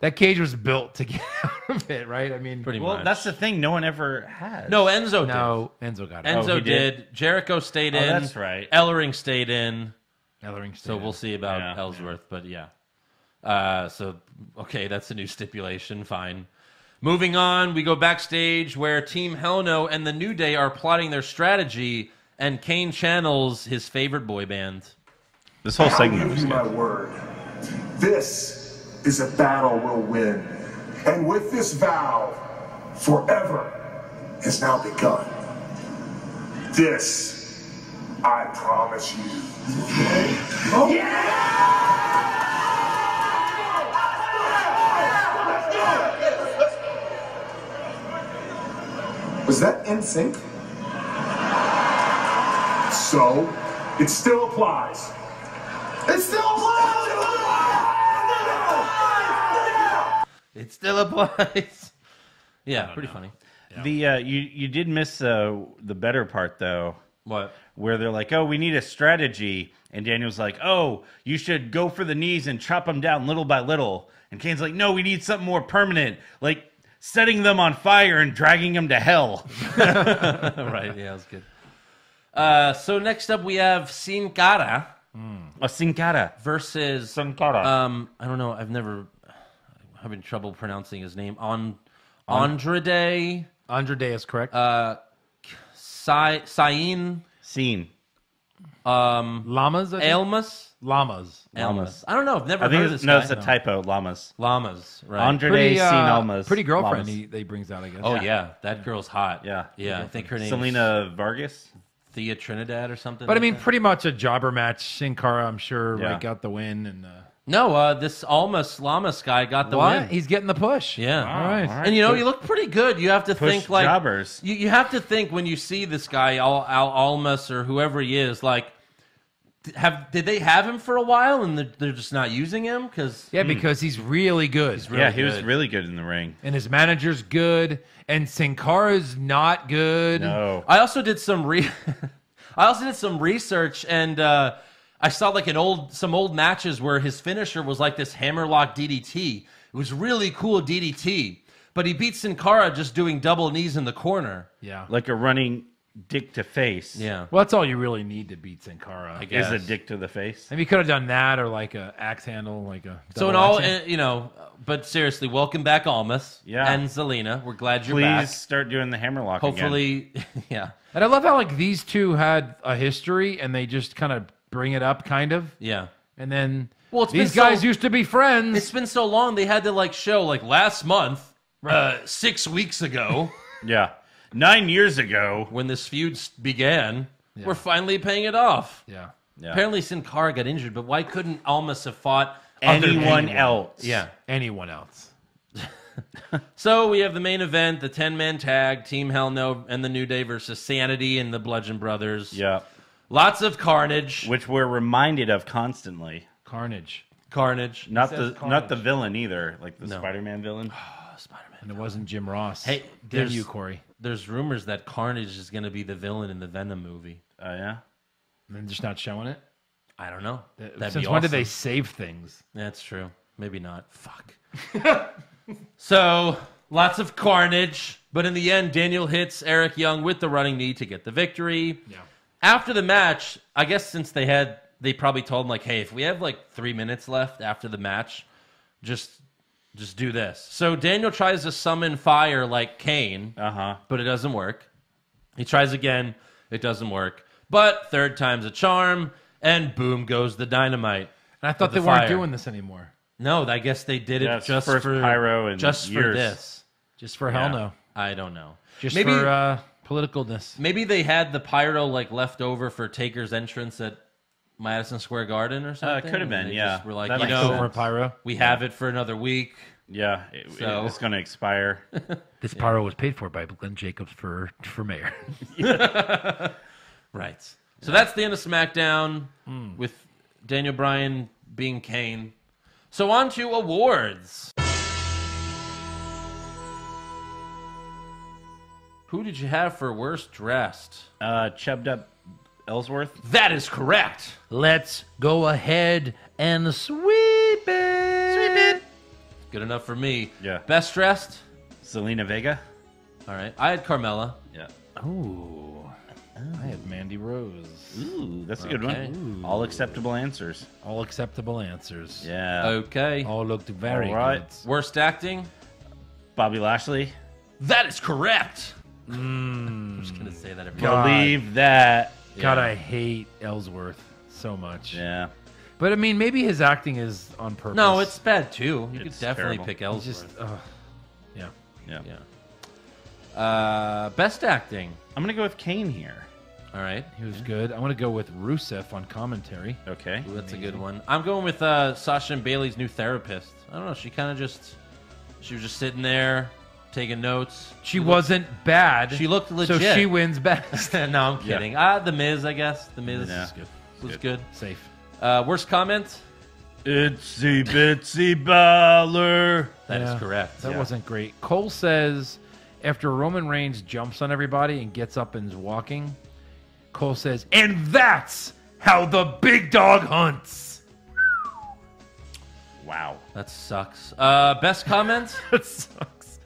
that cage was built to get out of it, right? I mean, Pretty Well, much. that's the thing. No one ever has. No, Enzo no, Enzo got did. it. Enzo he did? did. Jericho stayed Oh, in. that's right. Ellering stayed in. Ellering So we'll see about Yeah. Ellsworth, but yeah. Okay, that's a new stipulation. Fine. Moving on, we go backstage where Team Hell No and the New Day are plotting their strategy, and Kane channels his favorite boy band. This whole I'll segment give was you my good. word. This is a battle we'll win. And with this vow, forever has now begun. This, I promise you. Oh, was that in sync? So, it still applies. It still applies! It still applies. Yeah, pretty funny. The you did miss the better part though, What? where they're like, "Oh, we need a strategy," and Daniel's like, "Oh, you should go for the knees and chop them down little by little." And Kane's like, "No, we need something more permanent, like setting them on fire and dragging them to hell." Right, yeah, that was good. So next up we have Sin Cara A Sin Cara. versus Sin Cara. I don't know. I'm having trouble pronouncing his name. Andrade Andrade is correct. Sain Scene. Llamas? I think? Elmas. Llamas. Elmas. I don't know. I've never I heard think of this no, guy. it's a typo. Llamas. Llamas, right? Andrade Sin Almas. pretty girlfriend Llamas. they brings out, I guess. Oh yeah, that girl's hot. Yeah. yeah. I think her name's Selena Vargas. Thea Trinidad or something. But I like mean, that. pretty much a jobber match. Sin Cara, I'm sure, Yeah. got the win. And no, this Llamas guy got the what? win. He's getting the push. Yeah. All right. all right. And you know, you look pretty good. You have to Push think like jobbers. You have to think when you see this guy, Almas or whoever he is, like, did they have him for a while and they're just not using him? Because Yeah, because he's really good. really Yeah, he was good. really good in the ring. And his manager's good. And Sin Cara's not good. No. I also did some research and I saw like some old matches where his finisher was like this hammerlock DDT. It was really cool DDT, but he beat Sin Cara just doing double knees in the corner. Yeah. Like a running dick to face. Yeah, Well, that's all you really need to beat Sin Cara. I guess. Is a dick to the face. Maybe you could have done that or like a axe handle, like a. So in double all, axe handle. you know, but seriously, welcome back, Almas. Yeah. And Zelina. We're glad you're Please back. start doing the hammerlock again. Hopefully, yeah, And I love how like these two had a history and they just kind of bring it up, kind of. yeah. And then Well, it's these been guys so- used to be friends. It's been so long. They had to like show like last month, 6 weeks ago, Yeah. 9 years ago. when this feud began. We're finally paying it off. yeah. Yeah. Apparently, Sin Cara got injured, but why couldn't Almas have fought other Anyone people? else. Yeah. Anyone else? So we have the main event, the 10-man tag, Team Hell No and the New Day versus Sanity and the Bludgeon Brothers. Yeah. Lots of carnage. Which we're reminded of constantly. Carnage. Carnage. Not says not the villain either, like the No. Spider-Man villain. Spider-Man. And it wasn't Jim Ross. Hey, damn there's- you, Corey. There's rumors that Carnage is going to be the villain in the Venom movie. Oh yeah. And they're just not showing it. I don't know. That'd Since be when did they awesome. save things? That's true. Maybe not. Fuck. So, lots of carnage. But in the end, Daniel hits Eric Young with the running knee to get the victory. Yeah. After the match, I guess since they probably told him, like, hey, if we have like 3 minutes left after the match, just do this. So Daniel tries to summon fire like Kane, Uh-huh. but it doesn't work. He tries again. It doesn't work. But third time's a charm, and boom goes the dynamite. And I thought With they the weren't fire. doing this anymore. No, I guess they did it Yeah, it's just first for pyro in just for years. this. Just for hell no. I don't know. Just maybe for politicalness. maybe they had the pyro like left over for Taker's entrance at Madison Square Garden or something. could have been, and they yeah. just were like, That you makes know, sense. Over pyro. we have it for another week. Yeah, So- it's going to expire. This pyro was paid for by Glenn Jacobs for mayor. Right. So that's the end of SmackDown with Daniel Bryan being Kane. So on to awards. Who did you have for worst dressed? Chubbed up Ellsworth. That is correct. Let's go ahead and sweep it. Good enough for me. Yeah. Best dressed? Zelina Vega. All right. I had Carmella. Yeah. Ooh. I had Mandy Rose. Ooh, that's a good Okay. one. All acceptable answers. All acceptable answers. Yeah. Okay. All looked very All right. good. Worst acting? Bobby Lashley. That is correct. I'm just going to say that every God. Believe that. God, Yeah. I hate Ellsworth so much. Yeah. But I mean, maybe his acting is on purpose. No, it's bad too. You could It's definitely terrible. pick He's Ellsworth. just. Yeah. Yeah. Yeah. Best acting. I'm going to go with Kane here. All right. He was good. I want to go with Rusev on commentary. Okay. Ooh, that's a good one. I'm going with Sasha and Bailey's new therapist. I don't know. She was just sitting there taking notes. She wasn't bad. She looked legit. So she wins best. No, I'm kidding. The Miz, I guess. The Miz Yeah. was good. Safe. Worst comment? Itsy bitsy baller. That is Yeah. correct. That wasn't great. Cole says after Roman Reigns jumps on everybody and gets up and is walking, Cole says, and that's how the big dog hunts. Wow. That sucks. Best comment? That sucks.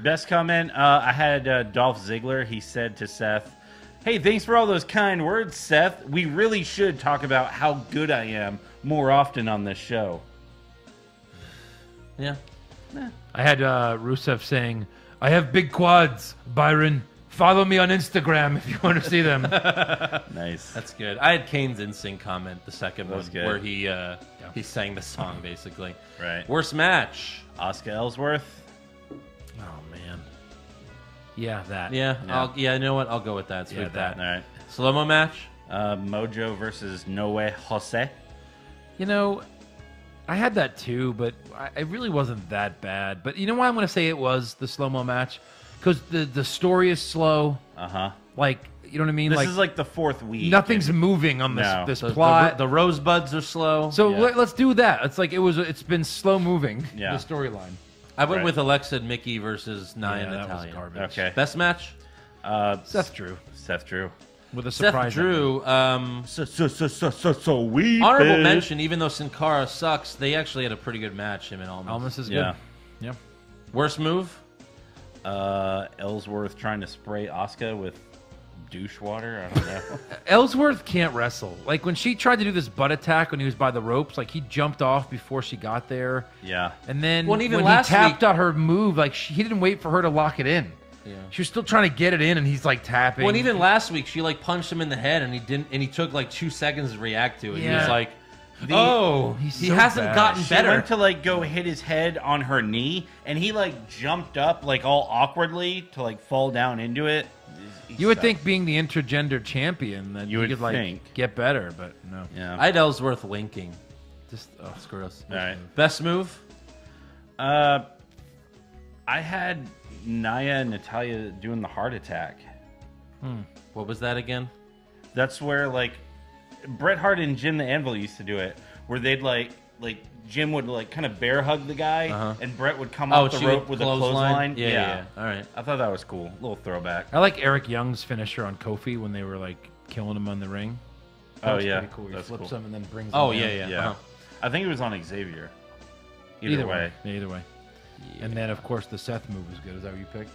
Best comment, I had Dolph Ziggler. He said to Seth, hey, thanks for all those kind words, Seth. We really should talk about how good I am more often on this show. Yeah. I had Rusev saying, I have big quads, Byron. Follow me on Instagram if you want to see them. Nice. That's good. I had Kane's NSYNC comment, the second That was one, good. where he sang the song, basically. Right. Worst match? Oscar Ellsworth. Oh, man. Yeah, that. Yeah, you know what? I'll go with that. Sweep that. All right. Slow-mo match? Mojo versus Noe Jose. You know, I had that too, but it really wasn't that bad. But you know why I'm going to say it was the slow-mo match? Because the story is slow. Uh-huh. Like, you know what I mean? This is like the fourth week. Nothing's moving on this No. this The plot. the rosebuds are slow. So Yeah. let's do that. It's like it's been slow moving. Yeah. The storyline. I went Right. with Alexa and Mickey versus Nia and that was Natalia. garbage. Okay. Best match? Seth Drew Seth Drew. with a Seth surprise. Drew. So we Honorable mention, even though Sin Cara sucks, they actually had a pretty good match, him and Almas. Almas is good. Yeah. Yeah. Worst move? Ellsworth trying to spray Asuka with douche water. I don't know. Ellsworth can't wrestle. Like when she tried to do this butt attack when he was by the ropes, like he jumped off before she got there. Yeah. And then Well, even when last he tapped week- out her move, like he didn't wait for her to lock it in. Yeah. She was still trying to get it in, and he's like tapping. Well, and even last week, she like punched him in the head, and he didn't. And he took like 2 seconds to react to it. He Yeah. was like, He's he so hasn't bad. gotten She better. went to like go hit his head on her knee, and he like jumped up like all awkwardly to like fall down into it. He You would sucked. think being the intergender champion that You you would could like think. get better, but no. Yeah. I had Ellsworth winking. Just That's gross. All right. Best move? I had Nia and Natalia doing the heart attack. What was that again? That's where like Bret Hart and Jim the Anvil used to do it, where they'd like Jim would like kind of bear hug the guy, and Bret would come off the she rope would with a clothesline. Yeah. All right. I thought that was cool. Little throwback. I like Eric Young's finisher on Kofi when they were like killing him on the ring. That Oh, was yeah. pretty cool. He That's flips cool. him and then brings. Oh him yeah, down. yeah. Yeah. Uh-huh. I think it was on Xavier. Either way. Yeah, either way. And then of course the Seth move was good. Is that what you picked?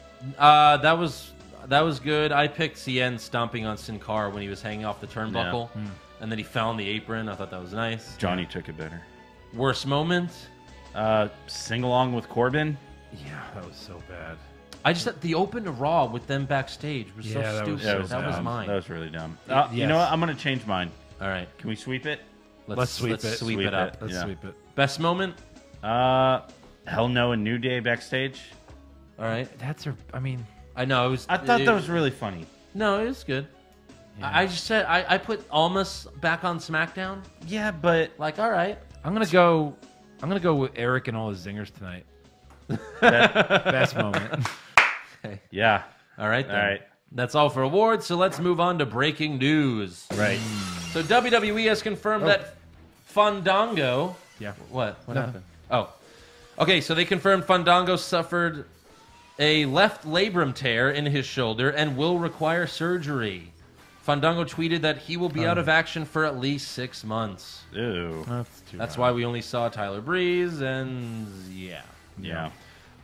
That was good. I picked Cien stomping on Sin Cara when he was hanging off the turnbuckle, and then he fell on the apron. I thought that was nice. Johnny took it better. Worst moment? Sing along with Corbin. Yeah, that was so bad. I just thought the open to Raw with them backstage was Yeah, so that was stupid. so That was dumb. mine. That was really dumb. Yes. You know what? I'm gonna change mine. All right, Can we sweep it? Let's sweep it. Sweep it up. Let's Yeah. sweep it. Best moment? Hell no and New Day backstage. All right. That's a. I mean, I know it was. I thought that was really funny. No, it was good. I just said I put Almas back on SmackDown. Yeah, but Like, all right. I'm gonna go with Eric and all his zingers tonight. Best moment. Yeah. All right, then. All right. That's all for awards, so let's move on to breaking news. Right. So WWE has confirmed that Fandango... Yeah. What happened? Oh. Okay, so they confirmed Fandango suffered a left labrum tear in his shoulder and will require surgery. Fandango tweeted that he will be out of action for at least 6 months. Ew. That's why we only saw Tyler Breeze, and Yeah.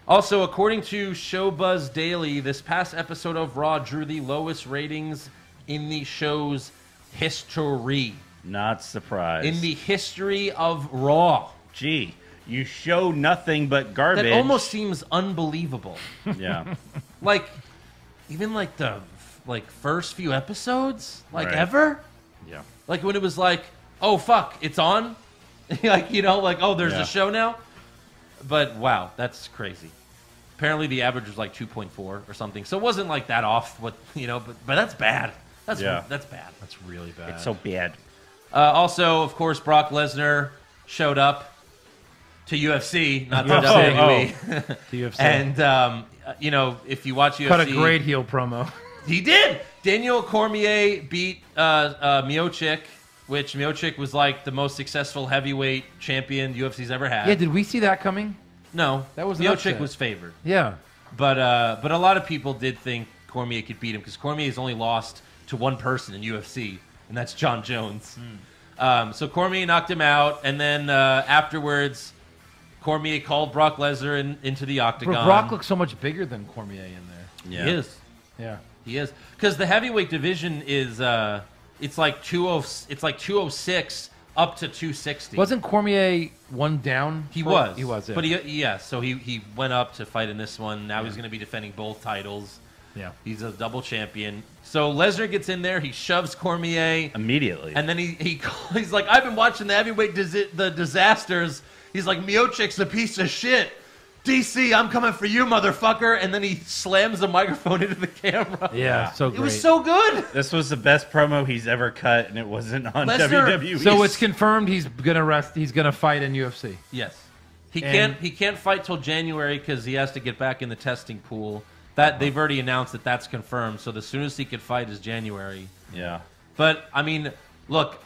Also, according to Showbuzz Daily, this past episode of Raw drew the lowest ratings in the show's history. Not surprised. In the history of Raw. Gee, you show nothing but garbage. That almost seems unbelievable. Yeah. Like, even like the first few episodes? Like, Right. ever? Yeah. Like, when it was like, oh, fuck, it's on? Like, you know, like, oh, there's Yeah. a show now? But, wow, that's crazy. Apparently, the average was like 2.4 or something. So it wasn't like that off, but that's bad. That's bad. That's really bad. It's so bad. Also, of course, Brock Lesnar showed up to UFC, not to UFC. WWE. To UFC. And, you know, if you watch UFC... Cut a great heel promo. He did! Daniel Cormier beat Miocic, which Miocic was like the most successful heavyweight champion UFC's ever had. Yeah, did we see that coming? No. That was an Miocic upset. was favored. Yeah. But a lot of people did think Cormier could beat him because Cormier's only lost to one person in UFC, and that's John Jones. So Cormier knocked him out, and then afterwards, Cormier called Brock Lesnar into the octagon. But Brock looks so much bigger than Cormier in there. Yeah. He is. Yeah. He is. Because the heavyweight division is it's like 206 up to 260. Wasn't Cormier one down? He was. He was, yeah. But so he went up to fight in this one. Now he's going to be defending both titles. Yeah. He's a double champion. So Lesnar gets in there. He shoves Cormier. Immediately. And then he's like, I've been watching the heavyweight the disasters. He's like, Miocic's a piece of shit. DC, I'm coming for you, motherfucker. And then he slams the microphone into the camera. Yeah, so great. It was so good. This was the best promo he's ever cut, and it wasn't on Lesnar- WWE. So it's confirmed he's gonna fight in UFC. Yes. He And- can't fight till January because he has to get back in the testing pool. That they've already announced that's confirmed. So the soonest he could fight is January. Yeah. But I mean, look,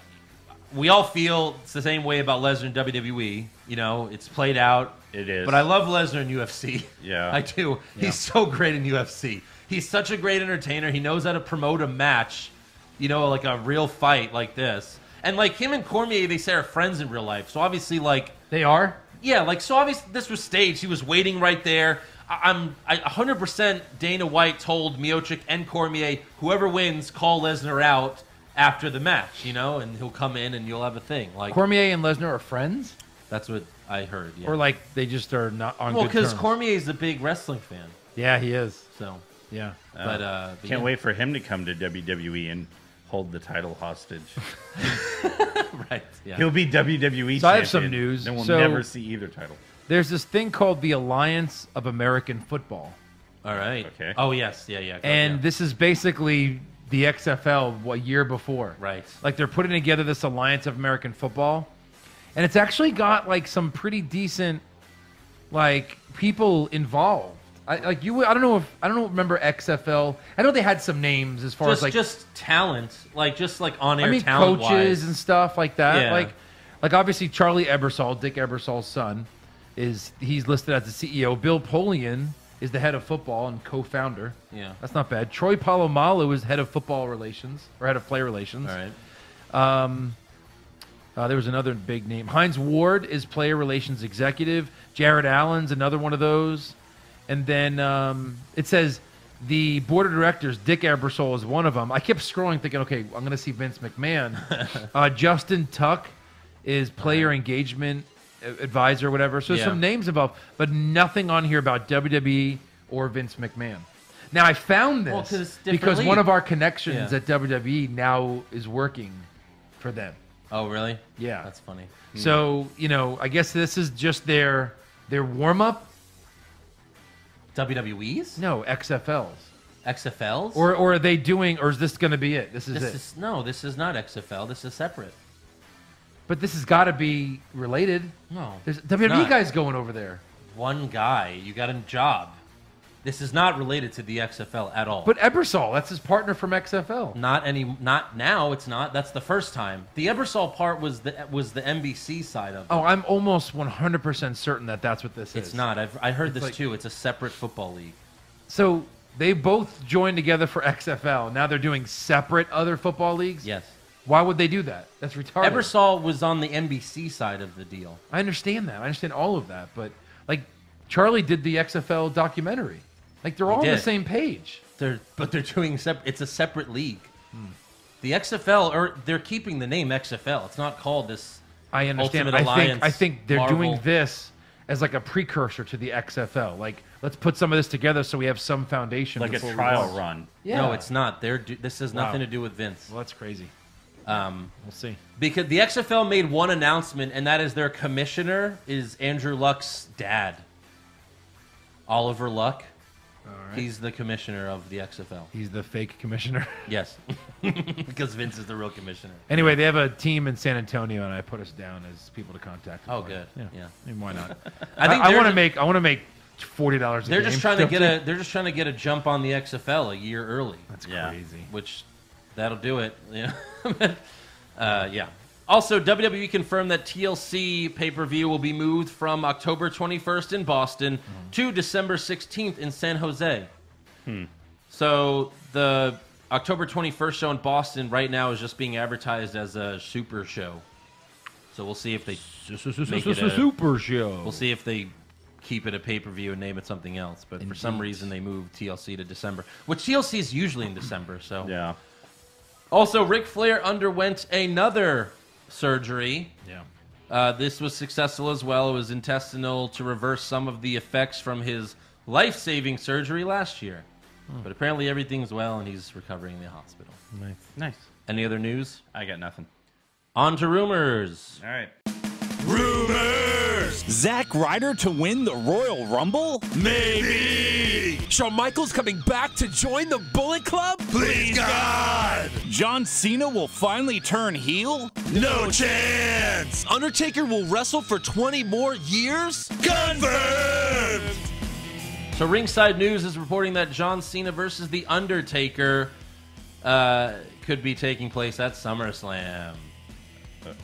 we all feel it's the same way about Lesnar in WWE. You know, it's played out. It is. But I love Lesnar in UFC. Yeah. I do. He's so great in UFC. He's such a great entertainer. He knows how to promote a match, you know, like a real fight like this. And like him and Cormier, they say are friends in real life. So obviously, like, They are? yeah, like, so obviously this was staged. He was waiting right there. I 100% Dana White told Miocic and Cormier, whoever wins, call Lesnar out after the match, you know, and he'll come in and you'll have a thing. Like, Cormier and Lesnar are friends? that's what I heard. Yeah. Or like they just are not on well, good because terms? Cormier's a big wrestling fan, Yeah, he is. so. Yeah. But Can't wait for him to come to WWE and hold the title hostage. Right. Yeah. He'll be WWE So I have some champion, news. Then we'll So- never see either title. There's this thing called the Alliance of American Football. All right. Okay. Oh yes. Yeah. Yeah. And yeah. this is basically the XFL a year before. Right. Like they're putting together this Alliance of American Football. And it's actually got like some pretty decent like people involved. I don't remember XFL. I know they had some names as far as like just talent, just like on air I mean talent coaches wise. and stuff like that. Yeah. Like obviously Charlie Ebersol, Dick Ebersol's son, he's listed as the CEO. Bill Polian is the head of football and co-founder. Yeah. That's not bad. Troy Polamalu is head of football relations or head of player relations. All right. There was another big name. Heinz Ward is player relations executive. Jared Allen's another one of those. And then it says the board of directors, Dick Ebersol is one of them. I kept scrolling thinking, okay, I'm going to see Vince McMahon. Justin Tuck is player engagement advisor or whatever. So Yeah. some names involved, but nothing on here about WWE or Vince McMahon. Now, I found Well, 'cause this it's different because one league. of our connections Yeah. at WWE now is working for them. Oh really? Yeah. That's funny. So, I guess this is just their warm-up. WWE's? No, XFLs. XFLs? Or are they doing, or is this going to be it? This is it. This is not XFL. This is separate. But this has got to be related. No. There's it's WWE not. guys going over there. one guy. You got a job. This is not related to the XFL at all. But Ebersol, that's his partner from XFL. Not now. It's not. That's the first time. The Ebersol part was the NBC side of it. Oh, I'm almost 100% certain that that's what this is. It's not. I heard this like- too. It's a separate football league. So they both joined together for XFL. Now they're doing separate other football leagues? Yes. Why would they do that? That's retarded. Ebersol was on the NBC side of the deal. I understand that. I understand all of that. But, like, Charlie did the XFL documentary. Like, they're all on the did. same page. They're doing it's a separate league. The XFL, or they're keeping the name XFL. It's not called this. I understand. Ultimate Alliance, I think they're Marvel. doing this as like a precursor to the XFL. Like, let's put some of this together so we have some foundation. Like a before we trial launch. run. Yeah. No, it's not. This has nothing Wow. to do with Vince. Well, that's crazy. We'll see. Because the XFL made one announcement, and that is their commissioner is Andrew Luck's dad, Oliver Luck. All right. He's the commissioner of the XFL. He's the fake commissioner. Yes, because Vince is the real commissioner. Anyway, they have a team in San Antonio, and I put us down as people to contact. Oh, good. Yeah. I mean, why not? I think I want to make $40 a They're game. just trying to get a. They're just trying to get a jump on the XFL a year early. That's Yeah. crazy. Which that'll do it. Yeah. Yeah. Also, WWE confirmed that TLC pay-per-view will be moved from October 21st in Boston to December 16th in San Jose. So the October 21st show in Boston right now is just being advertised as a super show. So we'll see if they make it a super show. We'll see if they keep it a pay-per-view and name it something else. But for some reason, they moved TLC to December, which TLC is usually in December. So Yeah. Also, Ric Flair underwent another surgery. Yeah. This was successful as well. It was intestinal to reverse some of the effects from his life-saving surgery last year. But apparently everything's well, and he's recovering in the hospital. Nice. Any other news? I got nothing. On to rumors. All right. Rumors! Zack Ryder to win the Royal Rumble? Maybe! Shawn Michaels coming back to join the Bullet Club? Please, God! John Cena will finally turn heel? No chance! Undertaker will wrestle for 20 more years? Confirmed! So Ringside News is reporting that John Cena versus The Undertaker could be taking place at SummerSlam.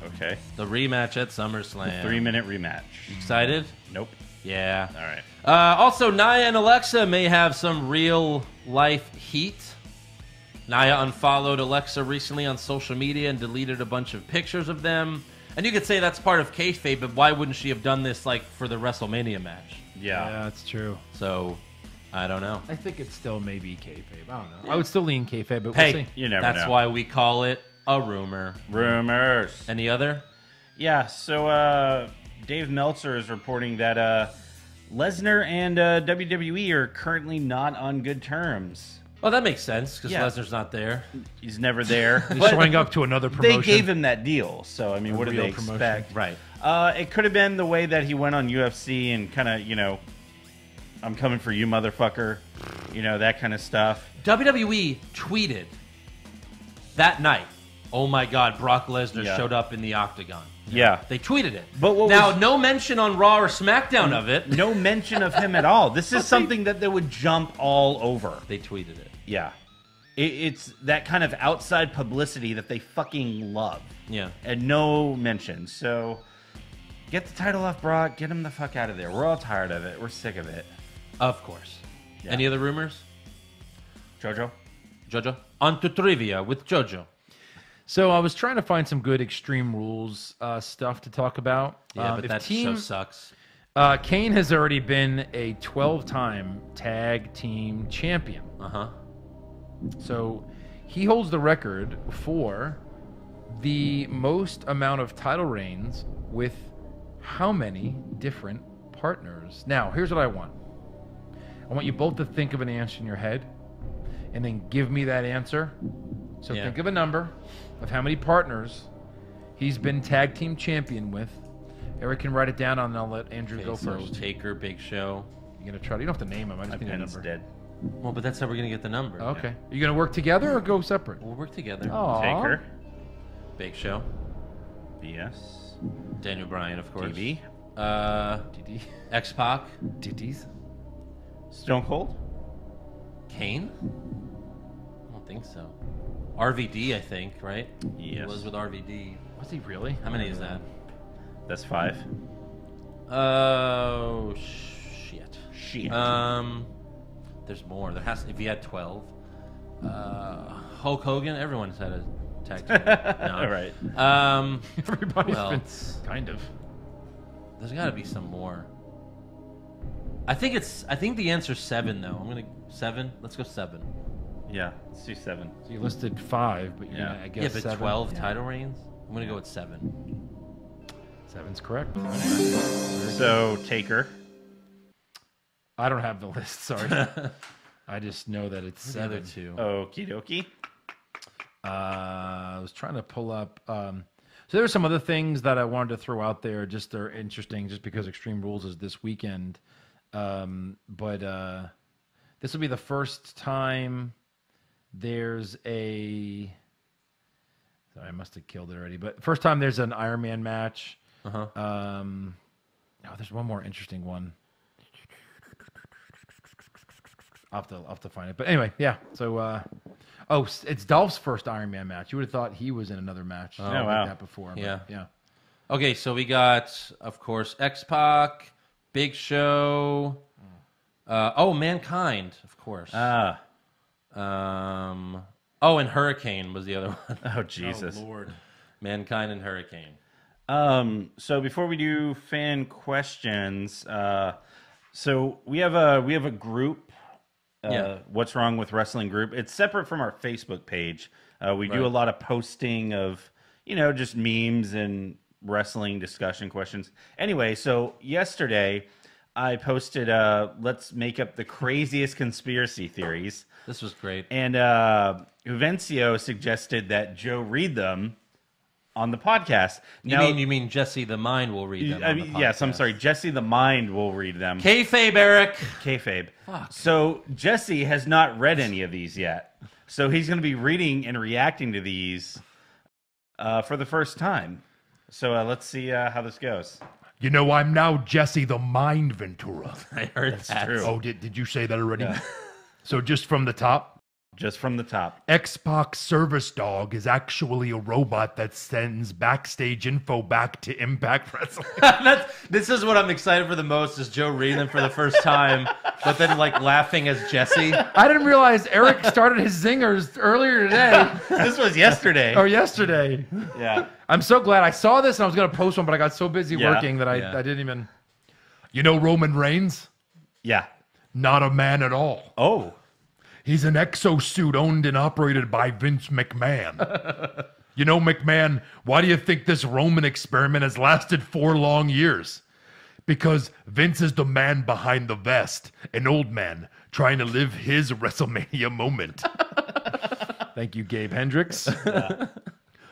Okay. The rematch at SummerSlam. 3-minute rematch. Excited? Nope. Yeah. All right. Also, Nia and Alexa may have some real-life heat. Nia unfollowed Alexa recently on social media and deleted a bunch of pictures of them. And you could say that's part of kayfabe, but why wouldn't she have done this like for the WrestleMania match? Yeah. that's true. So, I don't know. I think it's still maybe kayfabe. I don't know. I would still lean kayfabe, but Hey, we'll see. You never that's know. why we call it a rumor. Rumors. Any other? Yeah, so Dave Meltzer is reporting that Lesnar and WWE are currently not on good terms. Well, that makes sense because Yeah. Lesnar's not there. He's never there. He's showing up to another promotion. They gave him that deal, so I mean, what do real they promotion. expect? Right. It could have been the way that he went on UFC and kind of, I'm coming for you, motherfucker, that kind of stuff. WWE tweeted that night, oh my God, Brock Lesnar Yeah. showed up in the Octagon. Yeah. They tweeted it. But what now, was- no mention on Raw or SmackDown of it. No mention of him at all. This is something that they would jump all over. They tweeted it. Yeah. It's that kind of outside publicity that they fucking love. Yeah. And no mention. So get the title off Brock. Get him the fuck out of there. We're all tired of it. We're sick of it. Of course. Yeah. Any other rumors? Jojo? Jojo? On to trivia with Jojo. So I was trying to find some good Extreme Rules stuff to talk about. Yeah, but if that show sucks. Kane has already been a 12-time tag team champion. Uh-huh. So he holds the record for the most amount of title reigns with how many different partners? Now, here's what I want. I want you both to think of an answer in your head and then give me that answer. So Yeah. think of a number of how many partners he's been tag team champion with. Eric can write it down and I'll let Andrew Okay, go so first. Taker, Big Show. You're going to try to, you don't have to name him. I My just need a pen's number. dead. Well, but that's how we're going to get the number. Okay. Are you going to work together or go separate? We'll work together. Aw. Taker. Big Show. BS. Daniel Bryan, of course. TV. DD. X-Pac. DDs. Stone Cold? Kane? I don't think so. RVD, I think, right? He Yes. was with RVD. Was he really? How many is that? That's 5. Oh, shit. Shit. There's more. There has. If he had 12. Hulk Hogan. Everyone's had a tag team. No. All right. Everybody's Well, been kind of. There's got to be some more. I think the answer's 7 though. I'm gonna 7. Let's go 7. Yeah, let's do 7. So you listed 5, but Yeah. I guess Yeah, but 7. 12 title reigns. I'm gonna go with 7. 7's correct. So, Taker. I don't have the list. Sorry. I just know that it's The other 7. 2. Okie dokie. I was trying to pull up. So there are some other things that I wanted to throw out there. Just they're interesting, just because Extreme Rules is this weekend. But this will be the first time there's a. Sorry, I must have killed it already. But first time there's an Iron Man match. Oh, there's one more interesting one. I'll have to find it. But anyway, yeah. So, it's Dolph's first Iron Man match. You would have thought he was in another match like wow. that before. But Yeah. yeah. Okay, so we got, of course, X-Pac, Big Show. Mankind, of course. Ah. And Hurricane was the other one. Oh, Jesus. Lord. Mankind and Hurricane. So before we do fan questions, so we have a group, What's Wrong with Wrestling group. It's separate from our Facebook page. We do a lot of posting of, just memes and wrestling discussion questions. Anyway, so yesterday I posted, let's make up the craziest conspiracy theories. This was great. And Vencio suggested that Joe read them on the podcast. You mean Jesse the Mind will read them on the podcast. Yes, I'm sorry. Jesse the Mind will read them. Kayfabe, Eric. Kayfabe. So Jesse has not read any of these yet. So he's going to be reading and reacting to these for the first time. So let's see how this goes. I'm now Jesse the Mind Ventura. I heard that. True. Oh, did you say that already? So just from the top? Just from the top. X-Pac Service Dog is actually a robot that sends backstage info back to Impact Wrestling. This is what I'm excited for the most, is Joe reading them for the first time, but then laughing as Jesse. I didn't realize Eric started his zingers earlier today This was yesterday. or yesterday. Yeah. I'm so glad I saw this and I was going to post one, but I got so busy Yeah. working that I didn't even. Roman Reigns? Yeah. Not a man at all. Oh. He's an exosuit owned and operated by Vince McMahon. McMahon, why do you think this Roman experiment has lasted 4 long years? Because Vince is the man behind the vest, an old man trying to live his WrestleMania moment. Thank you, Gabe Hendricks.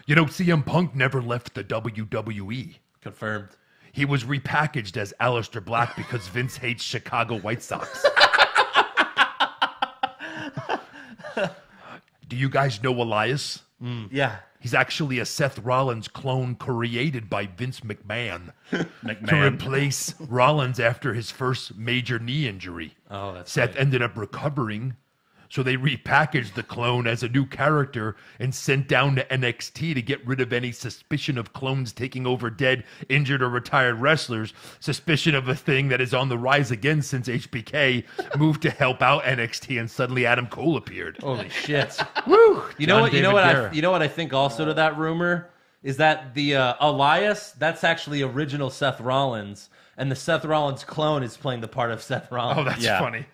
CM Punk never left the WWE. Confirmed. He was repackaged as Aleister Black because Vince hates Chicago White Sox. Do you guys know Elias? Yeah. He's actually a Seth Rollins clone created by Vince McMahon to McMahon. replace Rollins after his first major knee injury. Oh, that's Seth right. ended up recovering, so they repackaged the clone as a new character and sent down to NXT to get rid of any suspicion of clones taking over dead, injured, or retired wrestlers. Suspicion of a thing that is on the rise again since HBK moved to help out NXT, and suddenly Adam Cole appeared. Holy shit. Woo! You know what? Guerra. You know what I think also to that rumor is that the Elias, that's actually original Seth Rollins, and the Seth Rollins clone is playing the part of Seth Rollins. Oh, that's Yeah. funny.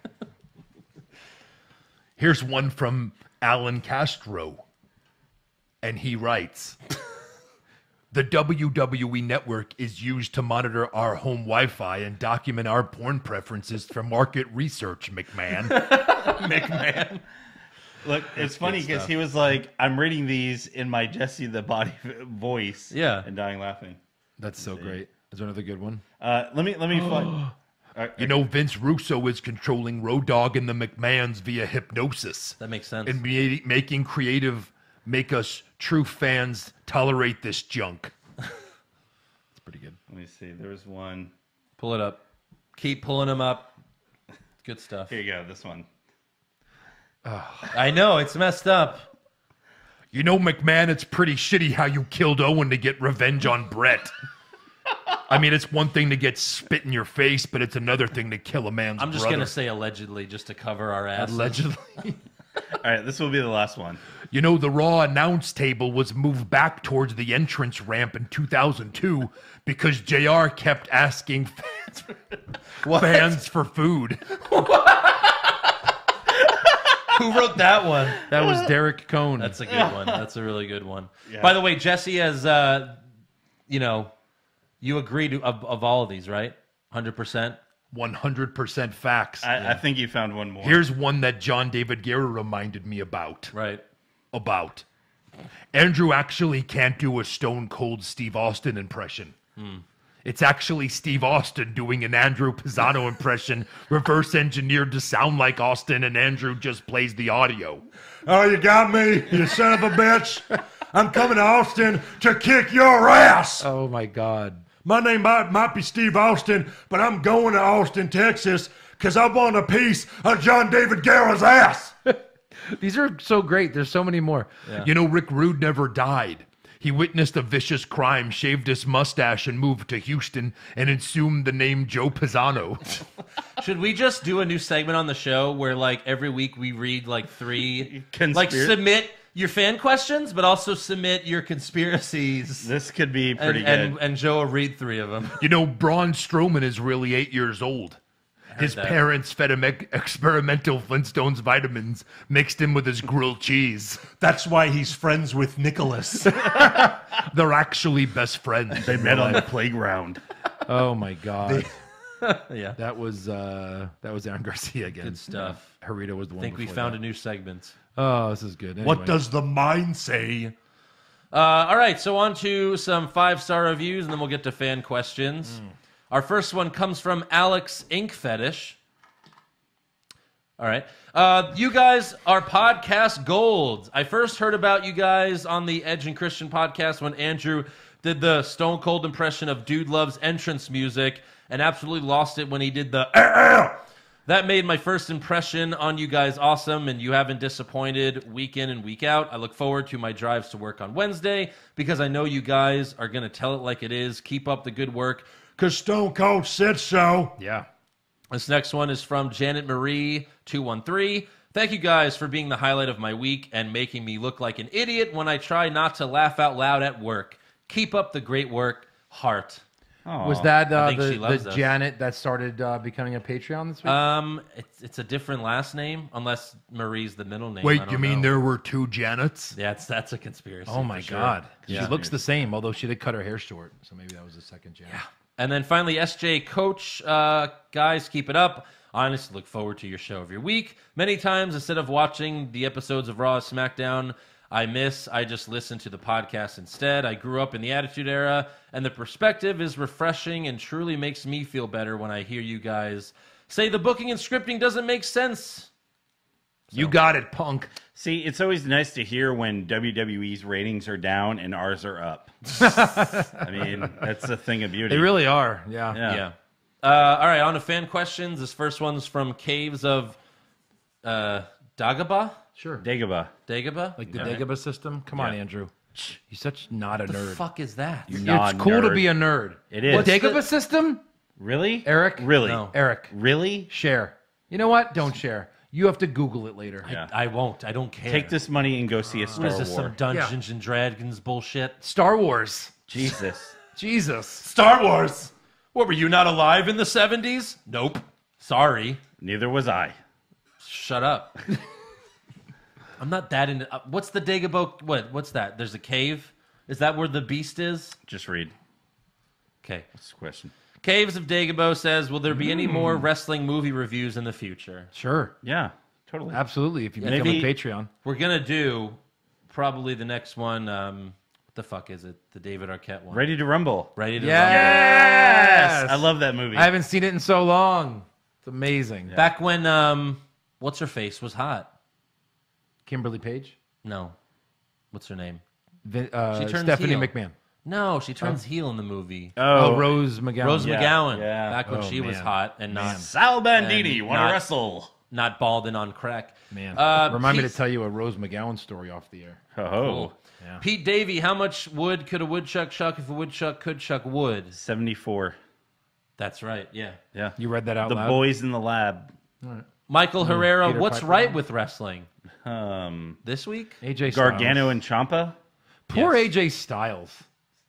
Here's one from Alan Castro, and he writes, the WWE network is used to monitor our home Wi-Fi and document our porn preferences for market research, McMahon. McMahon. Look, it's funny because he was like, I'm reading these in my Jesse the Body voice. Yeah. And dying laughing. That's so great. Is there another good one? Let me find. Vince Russo is controlling Road Dogg and the McMahons via hypnosis. That makes sense. And making creative make us true fans tolerate this junk. It's pretty good. Let me me see. There was one. Pull it up. Keep pulling them up. Good stuff. Here you go. This one. I know, it's messed up. You know, McMahon, it's pretty shitty how you killed Owen to get revenge on Brett. I mean, it's one thing to get spit in your face, but it's another thing to kill a man's I'm just brother. going to say allegedly just to cover our asses. Allegedly. All right, this will be the last one. You know, the Raw announce table was moved back towards the entrance ramp in 2002 because JR kept asking fans for food. Who wrote that one? That was Derek Cohn. That's a good one. That's a really good one. Yeah. By the way, Jesse has, you agree to of all of these, right? 100%? 100% facts. I think you found one more. Here's one that John David Guerra reminded me about. Right. Andrew actually can't do a Stone Cold Steve Austin impression. It's actually Steve Austin doing an Andrew Pisano impression, reverse engineered to sound like Austin, and Andrew just plays the audio. Oh, you got me, you son of a bitch. I'm coming to Austin to kick your ass. Oh, my God. My name might be Steve Austin, but I'm going to Austin, Texas, because I want a piece of John David Guerra's ass. These are so great. There's so many more. Yeah. You know, Rick Rude never died. He witnessed a vicious crime, shaved his mustache, and moved to Houston and assumed the name Joe Pisano. Should we just do a new segment on the show where, like, every week we read, like, 3... like, submit your fan questions, but also submit your conspiracies. This could be pretty good. And Joe will read 3 of them. You know, Braun Strowman is really 8 years old. His parents fed him experimental Flintstones vitamins, mixed in with his grilled cheese. That's why he's friends with Nicholas. They're actually best friends. They met on the playground. Oh, my God. Yeah. That was Aaron Garcia again. Good stuff. Harita was the one I think we before found that. a new segment. Oh, this is good. Anyway. What does the mind say? All right, so on to some 5-star reviews, and then we'll get to fan questions. Our first one comes from Alex Ink Fetish. All right. You guys are podcast gold. I first heard about you guys on the Edge and Christian podcast when Andrew did the Stone Cold impression of Dude Love's entrance music and absolutely lost it when he did the That made my first impression on you guys awesome, and you haven't disappointed week in and week out. I look forward to my drives to work on Wednesday because I know you guys are going to tell it like it is. Keep up the good work. Because Stone Cold said so. Yeah. This next one is from Janet Marie 213. Thank you guys for being the highlight of my week and making me look like an idiot when I try not to laugh out loud at work. Keep up the great work, Heart. Aww. Was that I think she the loves us. Janet that started becoming a Patreon this week? It's a different last name unless Marie's the middle name. Wait, I you don't mean know. there were 2 Janets? Yeah, that's a conspiracy. Oh my for sure. God. Yeah. She looks the same, although she did cut her hair short. So maybe that was the second Janet. Yeah. And then finally, SJ Coach, guys, keep it up. Honestly, look forward to your show every week. Many times, instead of watching the episodes of Raw or SmackDown I just listen to the podcast instead. I grew up in the Attitude Era, and the perspective is refreshing and truly makes me feel better when I hear you guys say the booking and scripting doesn't make sense. You got it, punk. See, it's always nice to hear when WWE's ratings are down and ours are up. I mean, that's a thing of beauty. They really are. Yeah. Yeah. All right, on to fan questions. This first one's from Caves of Dagobah. Sure. Dagobah. Like the Dagobah system? Come on, Andrew. You're such not a What the nerd. fuck is that? You're It's cool to be a nerd. It is. What, Dagobah system? Really? Eric? Really? No. Eric, Really? share. You know what? Don't share. You have to Google it later. Yeah. I won't. I don't care. Take this money and go see a Star What is Wars. this, some Dungeons and Dragons bullshit? Star Wars. Jesus. Jesus. Star Wars. What, were you not alive in the 70s? Nope. Sorry. Neither was I. Shut up. I'm not that into... what's the Dagobah... What's that? There's a cave? Is that where the beast is? Just read. Okay. What's the question? Caves of Dagobah says, will there be any more wrestling movie reviews in the future? Sure. Yeah, totally. Absolutely. If you become Maybe- a Patreon. We're going to do probably the next one... what the fuck is it? The David Arquette one. Ready to Rumble. Ready to Yes. I love that movie. I haven't seen it in so long. It's amazing. Rumble. Back when... what's her face was hot. Kimberly Page? No. What's her name? turns Stephanie heel. McMahon. No, she turns heel in the movie. Oh, Rose McGowan. Rose McGowan. yeah. Back when she was man. hot and not Sal Bandini, And want to not- wrestle. not bald and on crack. Man, Remind remind me to tell you a Rose McGowan story off the air. Oh, Yeah. Pete Davey, how much wood could a woodchuck chuck if a woodchuck could chuck wood? 74. That's right. Yeah. Yeah. You read that out The loud? boys in the lab. Michael Herrera, Peter what's Piper. right with wrestling Um, this week? AJ Styles. Gargano and Ciampa. Poor Yes. AJ Styles.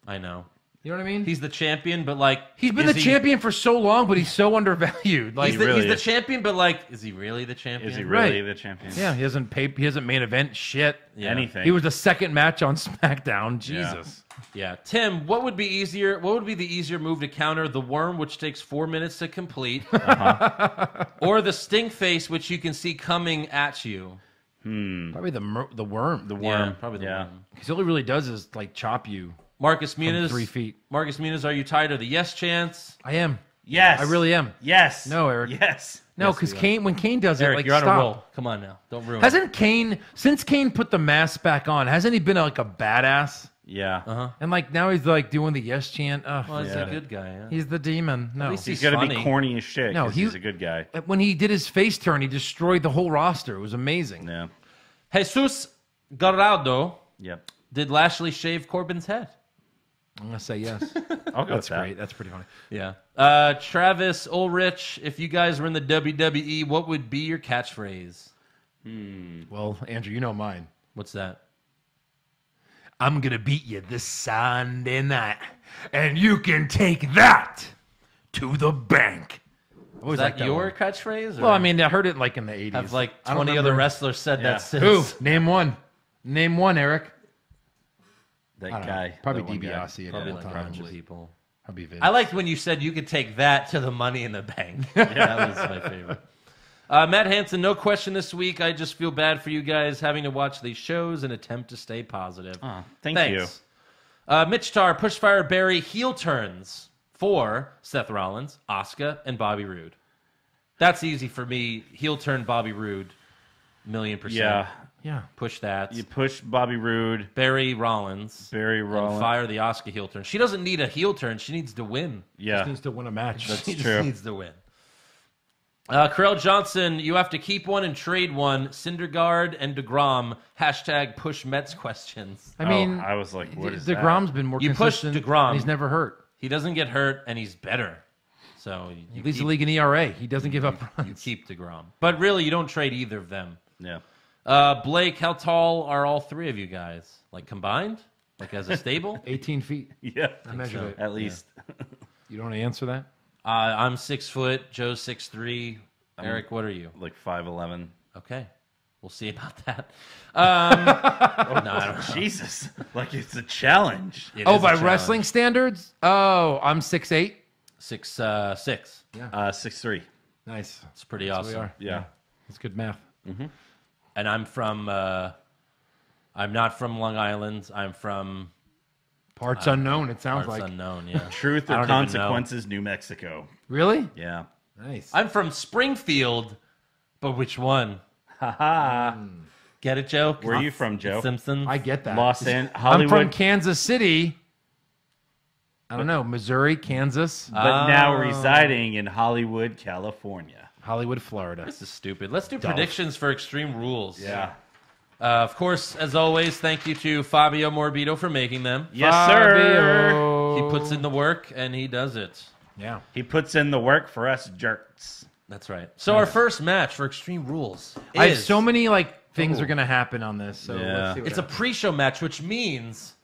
I know. You know what I mean? He's the champion, but like He's been is the he- champion for so long, but he's so undervalued. Like, He's the, really he's the is. champion, but like, is he really the champion? Is he really Right. the champion? yeah, he hasn't main event shit. Yeah. Anything. He was the second match on SmackDown. Jesus. Yeah, Tim, what would be easier? What would be the easier move to counter the worm, which takes 4 minutes to complete, or the stink face, which you can see coming at you? Probably the worm. The Yeah, worm. probably the worm. Because all he really does is like chop you. Marcus Muniz, 3 feet. Marcus Muniz, are you tired of the yes chance? I am. Yes. I really am. Yes. No, Eric. Yes. No, because when Kane does Eric, it, like you're on stop. a roll. Come on now, don't ruin. Hasn't Kane since Kane put the mask back on? Hasn't he been like a badass? Yeah. And like now he's like doing the yes chant. Oh, Well, he's forget a it. good guy. Yeah. He's the demon. No, least He's He's got to be funny. corny as shit. No, 'cause he- he's a good guy. when he did his face turn, he destroyed the whole roster. It was amazing. Yeah. Jesus Garrado, Yep. did Lashley shave Corbin's head? I'm gonna say yes. I'll go That's with that. great. That's pretty funny. Yeah. Travis Ulrich, if you guys were in the WWE, what would be your catchphrase? Well, Andrew, you know mine. What's that? I'm gonna beat you this Sunday night, and you can take that to the bank. I always Is liked that your one. catchphrase? Or Well, I mean, I heard it like in the 80s. have like I don't 20 other remember. wrestlers said Yeah. that since. Who? Name one. Name one, Eric. That I don't know. guy. Probably that one guy. DiBiase at Probably that like a time. bunch of people. Probably Vince. I liked when you said you could take that to the Money in the Bank. That was my favorite. Matt Hansen, no question this week. I just feel bad for you guys having to watch these shows and attempt to stay positive. Thank Thanks. Mitch Tar, Pushfire Barry, heel turns for Seth Rollins, Asuka, and Bobby Roode. That's easy for me. Heel turn Bobby Roode, 1,000,000%. Yeah. Yeah. Push that. You push Bobby Roode, Barry Rollins. Barry And Rollins. fire the Asuka heel turn. She doesn't need a heel turn. She needs to win. Yeah. Needs to win a match. That's She just true. needs to win. Carell Johnson, you have to keep one and trade one. Syndergaard and DeGrom. Hashtag push Mets questions. I mean, I was like, what is DeGrom's been more You pushed consistent. DeGrom. and he's never hurt. He doesn't get hurt, and he's better. So you He leads the keep, league in ERA. He doesn't give up you runs. keep DeGrom. But really, you don't trade either of them. that? Yeah. Blake, how tall are all three of you guys? Like combined? Like as a stable? 18 feet. Yeah. I measured it. At least. You don't want to answer that? I'm 6 foot. Joe's 6'3". Eric, what are you? Like 5'11". Okay. We'll see about that. No, I don't know. Jesus. Like it's a challenge. It Oh, is a by challenge. wrestling standards? Oh, I'm 6'8". 6'6". 6'3". Nice. It's pretty That's what awesome. we are. Yeah. That's good math. And I'm from. I'm not from Long Island. I'm from Parts unknown, it sounds parts like. unknown. Yeah. Truth I or don't even know. Consequences, New Mexico. Really? Yeah. Nice. I'm from Springfield, but which one? Get it, Joe? Where are you from, Joe? Simpsons. I get that. Los Angeles, I'm Hollywood, from Kansas City. I don't know. Missouri, Kansas, but now residing in Hollywood, California. Hollywood, Florida. This is stupid. Let's do predictions for Extreme Rules. Yeah. Of course, as always, thank you to Fabio Morbido for making them. Yes, sir. He puts in the work and he does it. Yeah. He puts in the work for us jerks. That's right. So our first match for Extreme Rules is I have so many like things are going to happen on this. So Yeah. let's see what it's a pre-show match, which means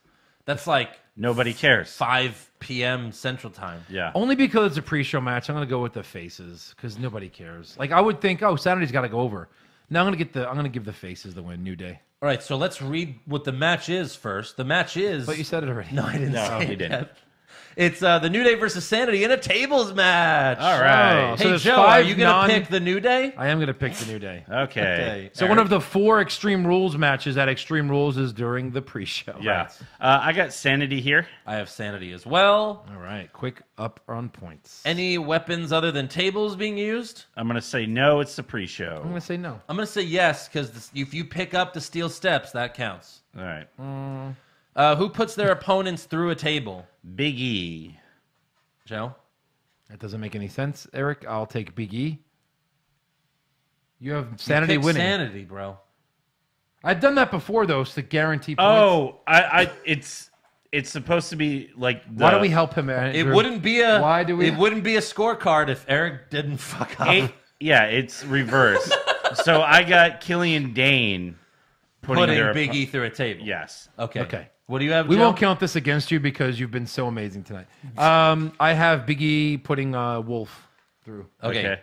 that's like Nobody cares. 5 p.m. Central Time. Yeah. Only because it's a pre-show match, I'm going to go with the faces because nobody cares. Like I would think, oh, Saturday's got to go over. Now I'm going to give the faces the win. New Day. All right, so let's read what the match is first. The match is... But you said it already. No, I didn't No, say he it didn't. yet. It's the New Day versus Sanity in a tables match. All right. Oh, so Hey, there's Joe, are five you going to non- pick the New Day? I am going to pick the New Day. Okay. So one of the 4 Extreme Rules matches at Extreme Rules is during the pre-show. Yeah. I got Sanity here. I have Sanity as well. All right. Quick up on points. Any weapons other than tables being used? I'm going to say no, it's the I'm pre-show. going to say no. I'm going to say yes, because if you pick up the steel steps, that counts. All right. Who puts their opponents through a table? Big E. Joe? That doesn't make any sense, Eric. I'll take Big E. You have You Sanity picked winning. Sanity, bro. I've done that before, though, to guarantee points. Oh, it's supposed to be like. Why do we help him? It wouldn't be a. Why do we? It wouldn't be a scorecard if Eric didn't fuck up. Yeah, it's reversed. So I got Killian Dane Putting their Big E through a table. Yes. Okay. Okay. What do you have, We Joe? won't count this against you because you've been so amazing tonight. I have Big E putting Wolf through. Okay.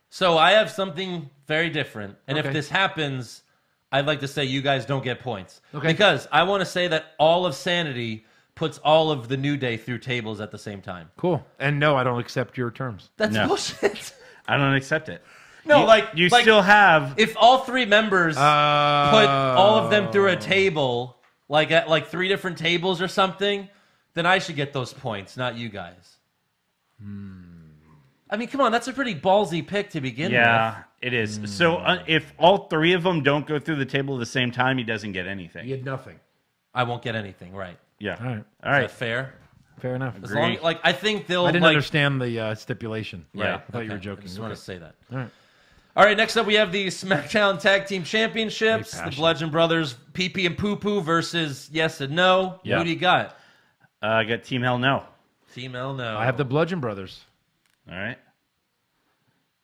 So I have something very different. And Okay. if this happens, I'd like to say you guys don't get points. Okay. Because I want to say that all of Sanity puts all of the New Day through tables at the same time. Cool. And no, I don't accept your terms. That's No. bullshit. I don't accept it. No, You still have. If all three members put all of them through a table, like at like 3 different tables or something, then I should get those points, not you guys. I mean, come on, that's a pretty ballsy pick to begin with. Yeah, it is. So if all 3 of them don't go through the table at the same time, he doesn't get anything. You had nothing. I won't get anything, right? Yeah. All right. All Is right. that fair? Fair enough. As long, like, I think they'll. I didn't like, understand the stipulation. Yeah. I thought you were joking. I just want to say that. All right. All right, next up we have the SmackDown Tag Team Championships. The Bludgeon Brothers, PP and Poo Poo versus Yes and No. Yeah. Who do you got? I got Team Hell No. Team L No. I have the Bludgeon Brothers. All right.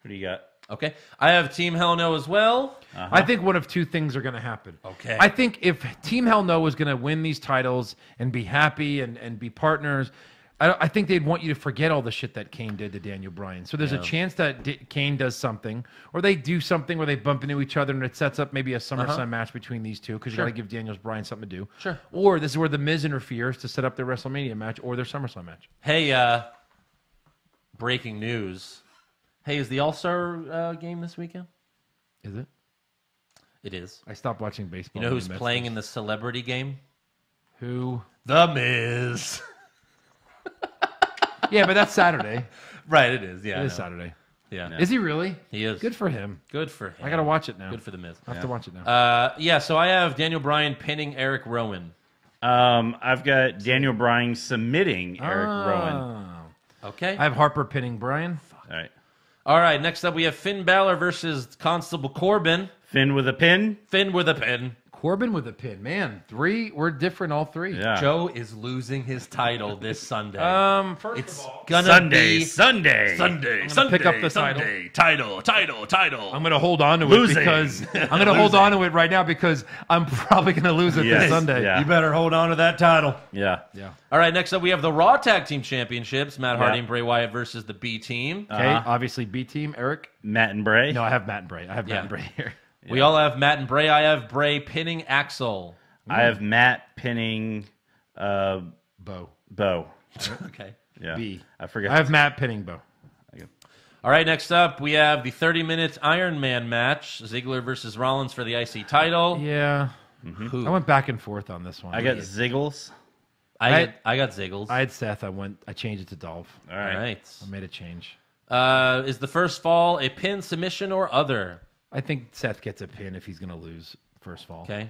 Who do you got? Okay. I have Team Hell No as well. I think one of two things are going to happen. Okay. I think if Team Hell No is going to win these titles and be happy and be partners, I think they'd want you to forget all the shit that Kane did to Daniel Bryan. So there's a chance that Kane does something, or they do something where they bump into each other and it sets up maybe a SummerSlam match between these two because you got to give Daniel Bryan something to do. Sure. Or this is where the Miz interferes to set up their WrestleMania match or their SummerSlam match. Hey, breaking news. Hey, is the All-Star game this weekend? Is it? It is. I stopped watching baseball. You know who's playing in the celebrity game? Who? The Miz. Yeah, but that's Saturday. Right, it is. Yeah, It I is know. Saturday. Yeah. Is he really? He is. Good for him. Good for him. I got to watch it now. Good for the Miz. I have to watch it now. Yeah, so I have Daniel Bryan pinning Eric Rowan. I've got Daniel Bryan submitting Eric Rowan. Oh. Okay. I have Harper pinning Bryan. All right. All right, next up we have Finn Balor versus Constable Corbin. Finn with a pin. Finn with a pin. Corbin with a pin. Man, we're different all three. Yeah. Joe is losing his title this Sunday. First It's of all, gonna Sunday. be Sunday. pick up the title. Title. I'm going to hold on to it Losing. because I'm going to hold on to it right now because I'm probably going to lose it Yes. this Sunday. Yeah. You better hold on to that title. Yeah. All right, next up we have the Raw Tag Team Championships. Matt Hardy Yeah. and Bray Wyatt versus the B Team. Okay, obviously B team. Eric. Matt and Bray. No, I have Matt and Bray. I have Yeah. Matt and Bray here. We all have Matt and Bray. I have Bray pinning Axel. I have Matt pinning Bo. Bo. Okay. Yeah. B. I forget. I have Matt pinning Bo. All right, next up we have the 30-minute Iron Man match. Ziggler versus Rollins for the IC title. Yeah. Who? I went back and forth on this one. I got Ziggles. I got Ziggles. I had Seth. I changed it to Dolph. All All right. right. I made a change. Is the first fall a pin, submission, or other? I think Seth gets a pin if he's going to lose first fall. Okay.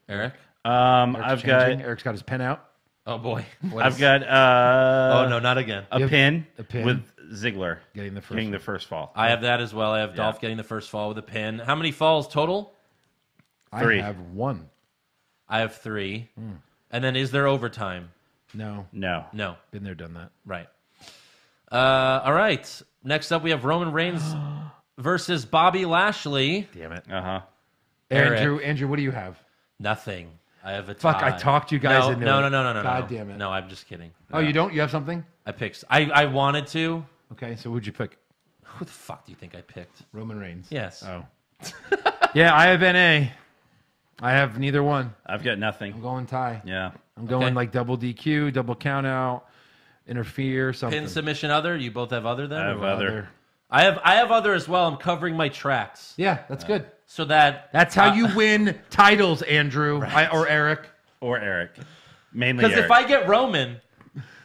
Eric? I've got Eric's got his pen out. Oh, boy. What I've is- got Oh, no, not again. a You have pin a pin. with Ziggler Getting the first getting one. the first fall. I have that as well. I have Dolph getting the first fall with a pin. How many falls total? 3. I have one. I have 3. And then is there overtime? No. No. No. Been there, done that. Right. All right. Next up, we have Roman Reigns versus Bobby Lashley. Damn it. Uh-huh. Eric. Andrew, what do you have? Nothing. I have a Fuck, tie. I talked you guys no, into no, it. No, no, no, no, God no. damn it. No, I'm just kidding. Oh, you don't? You have something? I picked. I wanted to. Okay, so who'd you pick? Who the fuck do you think I picked? Roman Reigns. Yes. Oh. Yeah, I have NA. I have neither one. I've got I'm nothing. going tie. Yeah. I'm going Okay. like double DQ, double count out, interfere, something. Pin, submission, other. You both have other then. I have Or- other. I have other as well. I'm covering my tracks Yeah, that's good. so that That's how you win titles, Andrew or Eric. Or Eric. Mainly because Eric. if I get Roman,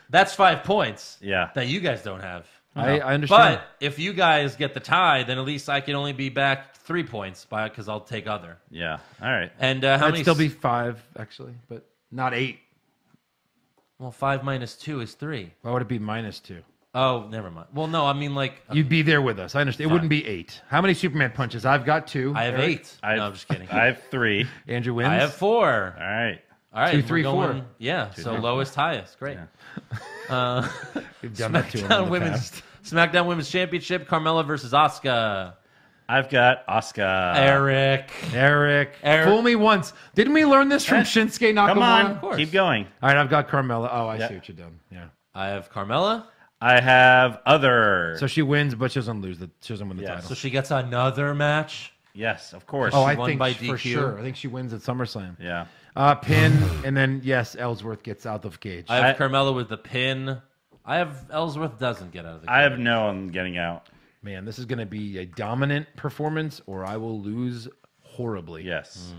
that's 5 points. Yeah. That you guys don't have. I understand. But if you guys get the tie, then at least I can only be back 3 points because I'll take other. Yeah. All right. And how I'd many? still be 5, actually, but not 8. Well, 5 minus 2 is 3. Why would it be -2? Oh, never mind. Well, no, I mean like You'd be there with us. I understand. It wouldn't be 8. How many Superman punches? I've got 2. I have Eric? 8. No, I'm just kidding. I have 3. Andrew wins. I have 4. All right. All right, 2, we're 3, 4. going- Yeah, so lowest, highest. Great. We've done that to him in SmackDown the Women's past. SmackDown Women's Championship: Carmella versus Asuka. I've got Asuka. Eric. Eric, fool me once. Didn't we learn this from Shinsuke Nakamura? Come on. Of course. Keep going. All right, I've got Carmella. Oh, I Yeah. see what you're doing. Yeah. I have Carmella, I have other. So she wins, but she doesn't lose. She doesn't win the Yes. title. so she gets another match. Yes, of course. Oh, I won think by for DQ. sure. I think she wins at SummerSlam. Yeah. Pin, and then yes, Ellsworth gets out of cage. I have Carmella with the pin. I have Ellsworth doesn't get out of the I game. have no one getting out. Man, this is going to be a dominant performance, or I will lose horribly. Yes.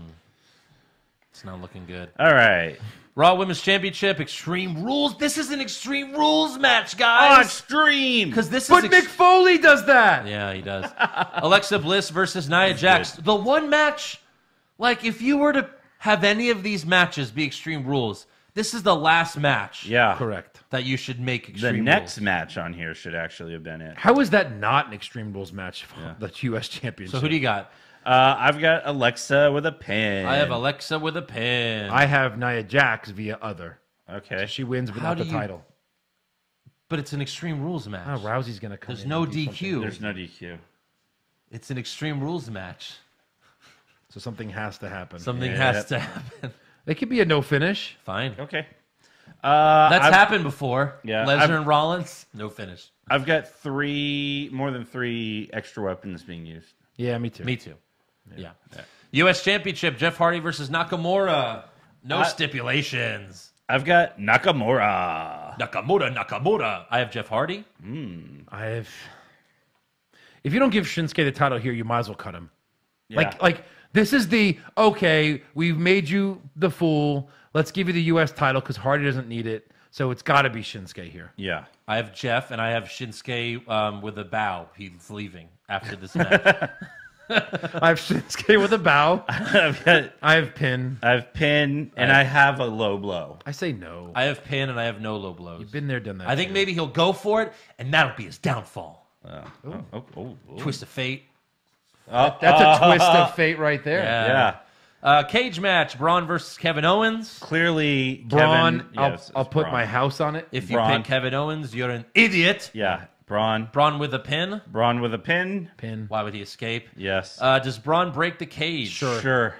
It's not looking good. All right. Raw Women's Championship, Extreme Rules. This is an Extreme Rules match, Oh, guys. extreme. Because this But is Mick Foley does that. Yeah, he does. Alexa Bliss versus Nia Jax. The one match, like if you were to have any of these matches be Extreme Rules, this is the last match Yeah. Correct. that you should make The Extreme next Rules. match on here should actually have been it. How is that not an Extreme Rules match for the U.S. Championship? So who do you got? I've got Alexa with a pin. I have Alexa with a pin. I have Nia Jax via other. Okay. She wins How without do the you- title. But it's an Extreme Rules Oh, match. Rousey's going to come There's in no and do something. DQ. There's no DQ. It's an Extreme Rules match. So something has to happen. Something Yeah. has to happen. It could be a no finish. Fine. Okay. That's I've- happened before. Yeah, Lesnar I've- and Rollins, no finish. I've got more than 3 extra weapons being used. Yeah, me too. Me too. Yeah. U.S. Championship, Jeff Hardy versus Nakamura. No stipulations. I've got Nakamura. Nakamura. I have Jeff Hardy. If you don't give Shinsuke the title here, you might as well cut him. Yeah. Like this is the okay. We've made you the fool. Let's give you the U.S. title because Hardy doesn't need it. So it's got to be Shinsuke here. Yeah. I have Jeff, and I have Shinsuke with a bow. He's leaving after this match. I have Shinsuke with a bow. I have Pin. I have pin, and I have a low blow. I say no. I have pin, and I have no low blows. Been there, done that. I think too. maybe he'll go for it, and that'll be his downfall. Oh. Twist of fate. That's a twist of fate right there. Yeah. Cage match: Braun versus Kevin Owens. Clearly, Braun. Kevin. I'll put Braun. my house on it. If you Braun. pick Kevin Owens, you're an idiot. Yeah. Braun. Braun with a pin. Braun with a pin. Pin. Why would he escape? Yes. Does Braun break the cage? Sure.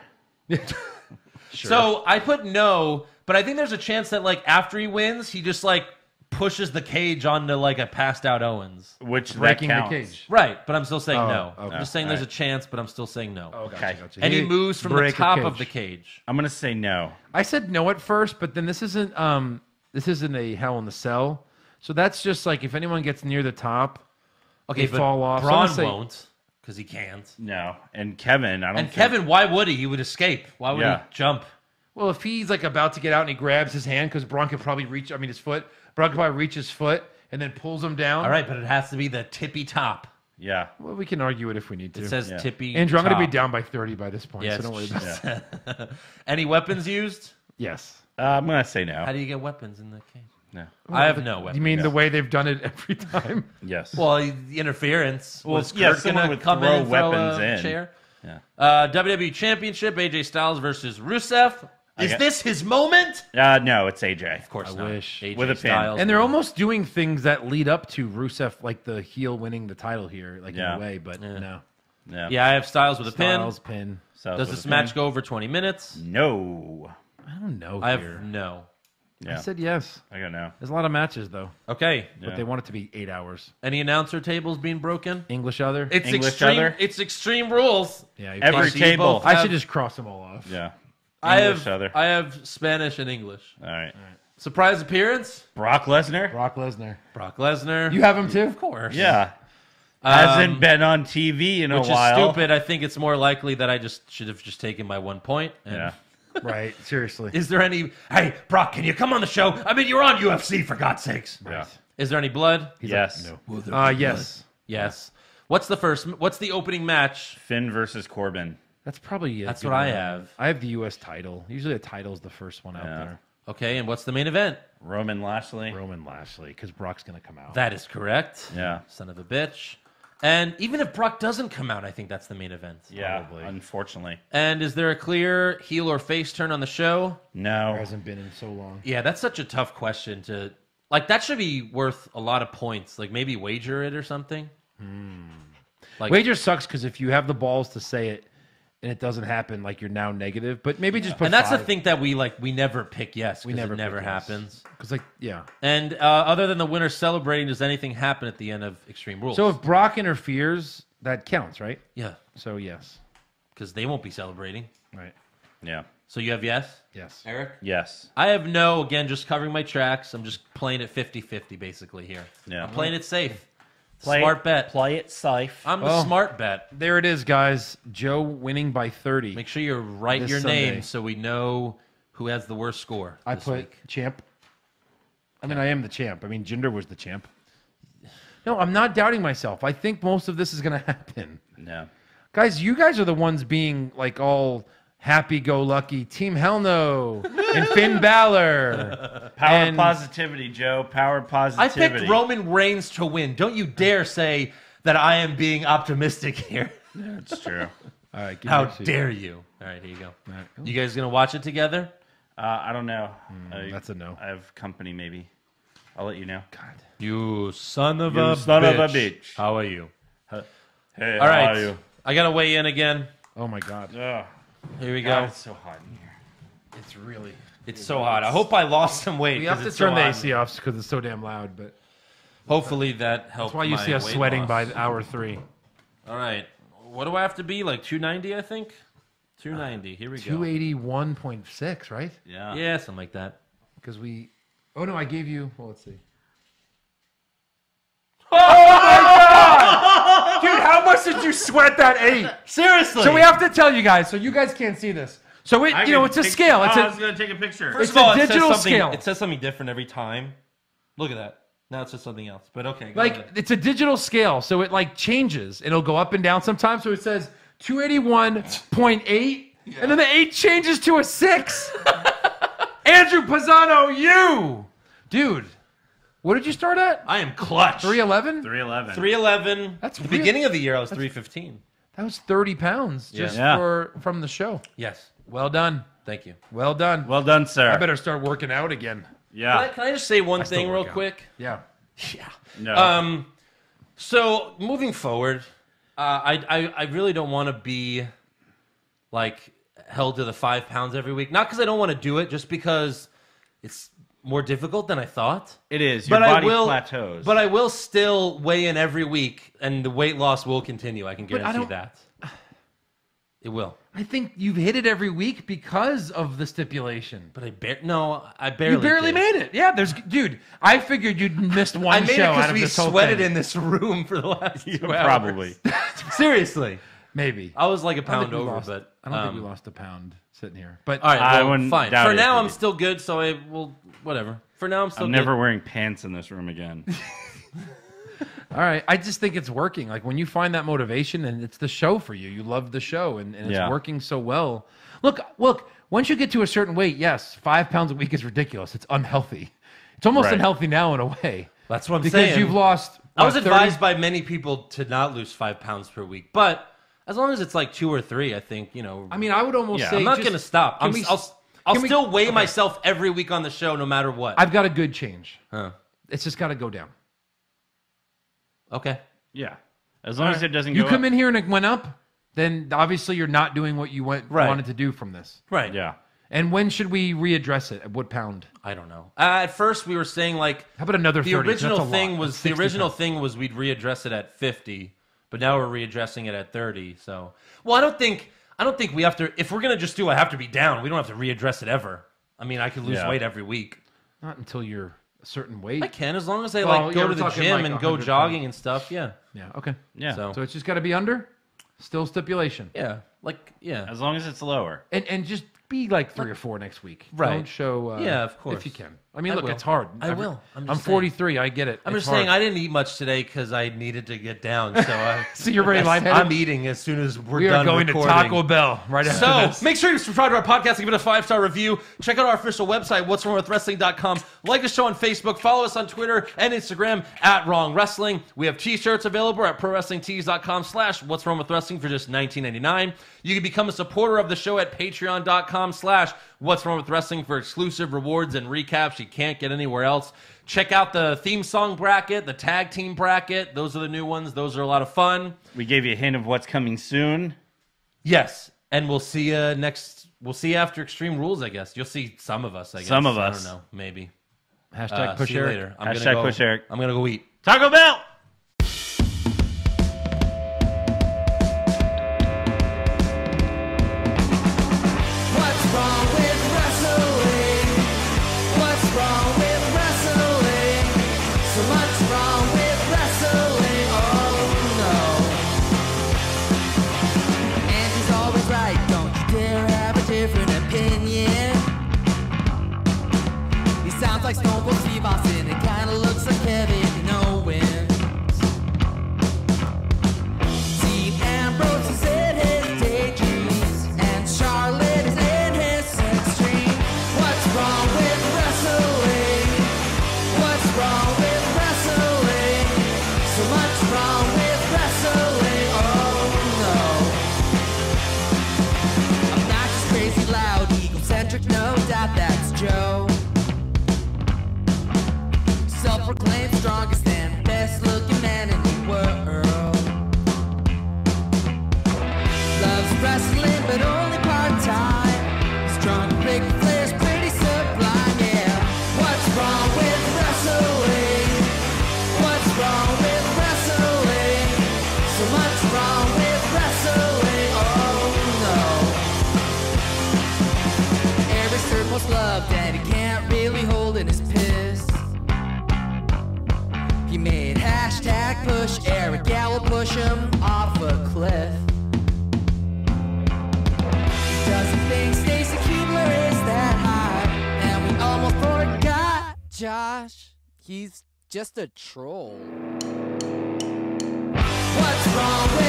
So I put no, but I think there's a chance that like after he wins, he just like pushes the cage onto like a passed out Owens. Which Breaking that the counts. cage. Right, but I'm still saying no. okay. I'm just saying there's a chance, but I'm still saying no. Okay. And he moves from the Break a top cage. of the cage. I'm gonna say no. I said no at first, but then this isn't a Hell in the Cell. So that's just like if anyone gets near the top, Okay, they but fall off. So I'm Braun gonna say- won't because he can't. No. And Kevin, I don't. And think- Kevin, why would he? He would escape. Why would Yeah. he jump? Well, if he's like about to get out and he grabs his hand because Braun could probably reach. I mean, his foot. Braun could probably reach his foot and then pulls him down. All right, but it has to be the tippy top. Yeah. Well, we can argue it if we need to. It says Yeah. tippy. Andrew, I'm going to be top. down by 30 by this point, Yeah, so don't worry it's- about it. Any weapons used? Yes. I'm gonna say no. How do you get weapons in the cage? No. I have no weapons. You mean the way they've done it every time? Yes. Well, the interference. Well, Was yeah, Kurt someone gonna would come throw in and throw weapons a in. chair? Yeah. WWE Championship: AJ Styles versus Rusev. Is got- this his moment? No, it's AJ. Of course I not. wish. AJ With a pin. Styles. And they're almost doing things that lead up to Rusev, like the heel winning the title here, like in Yeah. a way, but no. No. Yeah, I have Styles with a Styles pin. pin. Styles Does with this a match pin. go over 20 minutes? No. I don't know I here. have no. Yeah. I said yes. I don't know. There's a lot of matches, though, Okay. but Yeah. they want it to be 8 hours. Any announcer tables being broken? English other? It's English extreme. other? It's extreme rules. yeah, you Every can't- So you table. both I have- should just cross them all off. Yeah. I English have. other. I have Spanish and English. All right. Surprise appearance. Brock Lesnar. Brock Lesnar. Brock Lesnar. You have him too? of course. Yeah. Hasn't been on TV in a Which while. is stupid. I think it's more likely that I just should have just taken my 1 point. And Yeah. Right, seriously. Is there any? Hey, Brock, can you come on the show? I mean, you're on UFC for God's sakes. Yeah. Is there any blood? Yes. Yes. Yes. What's the first? What's the opening match? Finn versus Corbin. That's probably That's good what I one. have. I have the U.S. title. Usually the title's the first one out Yeah. there. Okay, and what's the main event? Roman Lashley. Roman Lashley, because Brock's going to come out. That is correct. Yeah. Son of a bitch. And even if Brock doesn't come out, I think that's the main event. Yeah, Probably. unfortunately. And is there a clear heel or face turn on the show? No. There hasn't been in so long. Yeah, that's such a tough question to... Like, that should be worth a lot of points. Like, maybe wager it or something. Like, Wager sucks because if you have the balls to say it and it doesn't happen, like you're now negative. But maybe just put and that's the 5. thing that we never pick yes. We It never never pick yes. happens. Because, like, yeah. And other than the winner celebrating, does anything happen at the end of Extreme Rules? So if Brock interferes, that counts, right? yeah, So, yes. because they won't be celebrating. Right. Yeah. So you have yes? Yes. Eric? Yes. I have no. Again, just covering my tracks. I'm just playing it 50-50 basically here. Yeah. I'm playing it safe. Smart bet. Play it safe. I'm the Well, smart bet. There it is, guys. Joe winning by 30. Make sure you write This your Sunday. name so we know who has the worst score I this put week. champ. I mean, I am the champ. I mean, Jinder was the champ. No, I'm not doubting myself. I think most of this is going to happen. No. Guys, you guys are the ones being like all happy-go-lucky. Team Hell No and Finn Balor. Power And- positivity, Joe. Power I positivity. picked Roman Reigns to win. Don't you dare say that I am being optimistic here. It's true. All right, give How me a seat. dare you? All right, here you go. right. You guys going to watch it together? I don't know. That's a no. I have company, maybe. I'll let you know. God. You son of You son of a bitch. How are you? Hey, All how right. are you? I got to weigh in again. Oh, my God. Ugh. Here we God, go. it's so hot in here. It's really... It's so hot. I hope I lost some weight. We have 'cause to it's so turn the hot. AC off because it's so damn loud, but Hopefully that helps. that's why you see us sweating by hour 3. All right. What do I have to be? Like 290, I think? 290. Here we go. 281.6, right? Yeah. Yeah, something like that. Because we... Oh, no, I gave you... Well, let's see. Dude, how much did you sweat that 8? Seriously. So we have to tell you guys, so you guys can't see this. So it, you know, it's a scale. It's I was a, going to take a picture. First it's of all, a it says digital something- scale. It says something different every time. Look at that. Now it says something else. But okay. go like ahead. it's a digital scale, so it like changes. It'll go up and down sometimes. So it says 281.8, and then the 8 changes to a 6. Andrew Pisano, you, dude. What did you start at? I am clutch. 311. 311. 311. That's the real- beginning of the year. I was 315. That was 30 pounds just Yeah. from the show. Yes. Well done. Thank you. Well done. Well done, sir. I better start working out again. Yeah. Can I just say one still thing real work out. quick? Yeah. Yeah. No. So moving forward, I really don't want to be like held to the 5 pounds every week. Not because I don't want to do it, just because it's more difficult than I thought. It is. Your But body I will plateaus. But I will still weigh in every week, and the weight loss will continue. I can But I guarantee don't- that. It will. I think you've hit it every week because of the stipulation. But I barely. You barely did. made it. Yeah, dude. I figured you'd missed one I made show it out because of we this whole sweated thing. in this room for the last 2 hours. Probably. Seriously, Maybe. I was like a I don't pound think we over, lost- but I don't think we lost a pound sitting here. But All right, I well, wouldn't fine. doubt For it now, if I'm you- still good. So I will whatever. For now, I'm still I'm good. never wearing pants in this room again. all right, I just think it's working. Like when you find that motivation, and it's the show for you. You love the show, and it's Yeah. working so well. Look. Once you get to a certain weight, yes, 5 pounds a week is ridiculous. It's unhealthy. It's almost Right. unhealthy now in a way. That's what I'm Because saying. you've lost. I was what, 30? advised by many people to not lose 5 pounds per week, but as long as it's like 2 or 3, I think I mean, I would almost Yeah. say I'm not just- going to stop. can we- I'll can we- still weigh okay. myself every week on the show, no matter what. I've got a good change. Huh. It's just got to go down. Okay. Yeah. As long as it doesn't You go come up. in here and it went up, then obviously you're not doing what you Right. wanted to do from this. Right. Yeah. And when should we readdress it? At what pound? I don't know. At first, we were saying like How about another 30? the 'Cause original that's a thing lot. was That's the 60 original pounds. thing was we'd readdress it at 50, but now we're readdressing it at 30. So, well, I don't think we have to. If we're gonna just do, I have to be down. We don't have to readdress it ever. I mean, I could lose Yeah. weight every week. Not until you're a certain weight. I can, as long as I Well, like yeah, go we're to the talking gym like and go 100 jogging pounds. and stuff. Yeah. Yeah. Okay. Yeah. So, So it's just got to be under. Still stipulation. yeah, like yeah. As long as it's lower. And just be like 3 or 4 next week. Right. Don't show. Yeah, of course. If you can. I mean, I look, will. it's hard. I will. I'm I'm just 43. I get it. I'm It's just saying hard. I didn't eat much today because I needed to get down. So, So you're very lightheaded? I'm eating as soon as we're We done are going recording. to Taco Bell right after So this. make sure you subscribe to our podcast and give it a 5-star review. Check out our official website, what'swrongwithwrestling.com. Like the show on Facebook. Follow us on Twitter and Instagram at Wrong Wrestling. We have t-shirts available at prowrestlingtees.com/what'swrongwithwrestling for just $19.99. You can become a supporter of the show at patreon.com/what'swrongwithwrestling for exclusive rewards and recaps you can't get anywhere else. Check out the theme song bracket, the tag team bracket. Those are the new ones. Those are a lot of fun. We gave you a hint of what's coming soon. Yes, and we'll see you next. We'll see you after Extreme Rules, I guess. You'll see some of us, I guess. Some of us. I don't know, maybe. Hashtag push see you Eric. later. Hashtag push Eric. I'm gonna go eat. Taco Bell! What's wrong with wrestling? What's wrong with wrestling? So much wrong with wrestling. Oh no. And he's always right. Don't you dare have a different opinion. He sounds like Stone Cold Steve Austin. It kinda looks like Kevin Owens. Dean Ambrose is in his daydreams, and Charlotte is in his sex dream. What's wrong with wrestling? What's wrong with wrestling? So much wrong with wrestling. Oh no. Obnoxious, crazy, loud, egocentric, no doubt that's Joe. Self-proclaimed strongest and best-looking man in the world. Loves wrestling, but only part-time. Strong, big Flair's pretty sublime, yeah. What's wrong with wrestling? What's wrong with wrestling? So much wrong with wrestling, oh no. Eric's third most loved, and he can't really hold in his piss. He made hashtag push Eric, yeah, we'll push him off a cliff. Doesn't think Stacy Keebler is that high, and we almost forgot Josh. He's just a troll. What's wrong with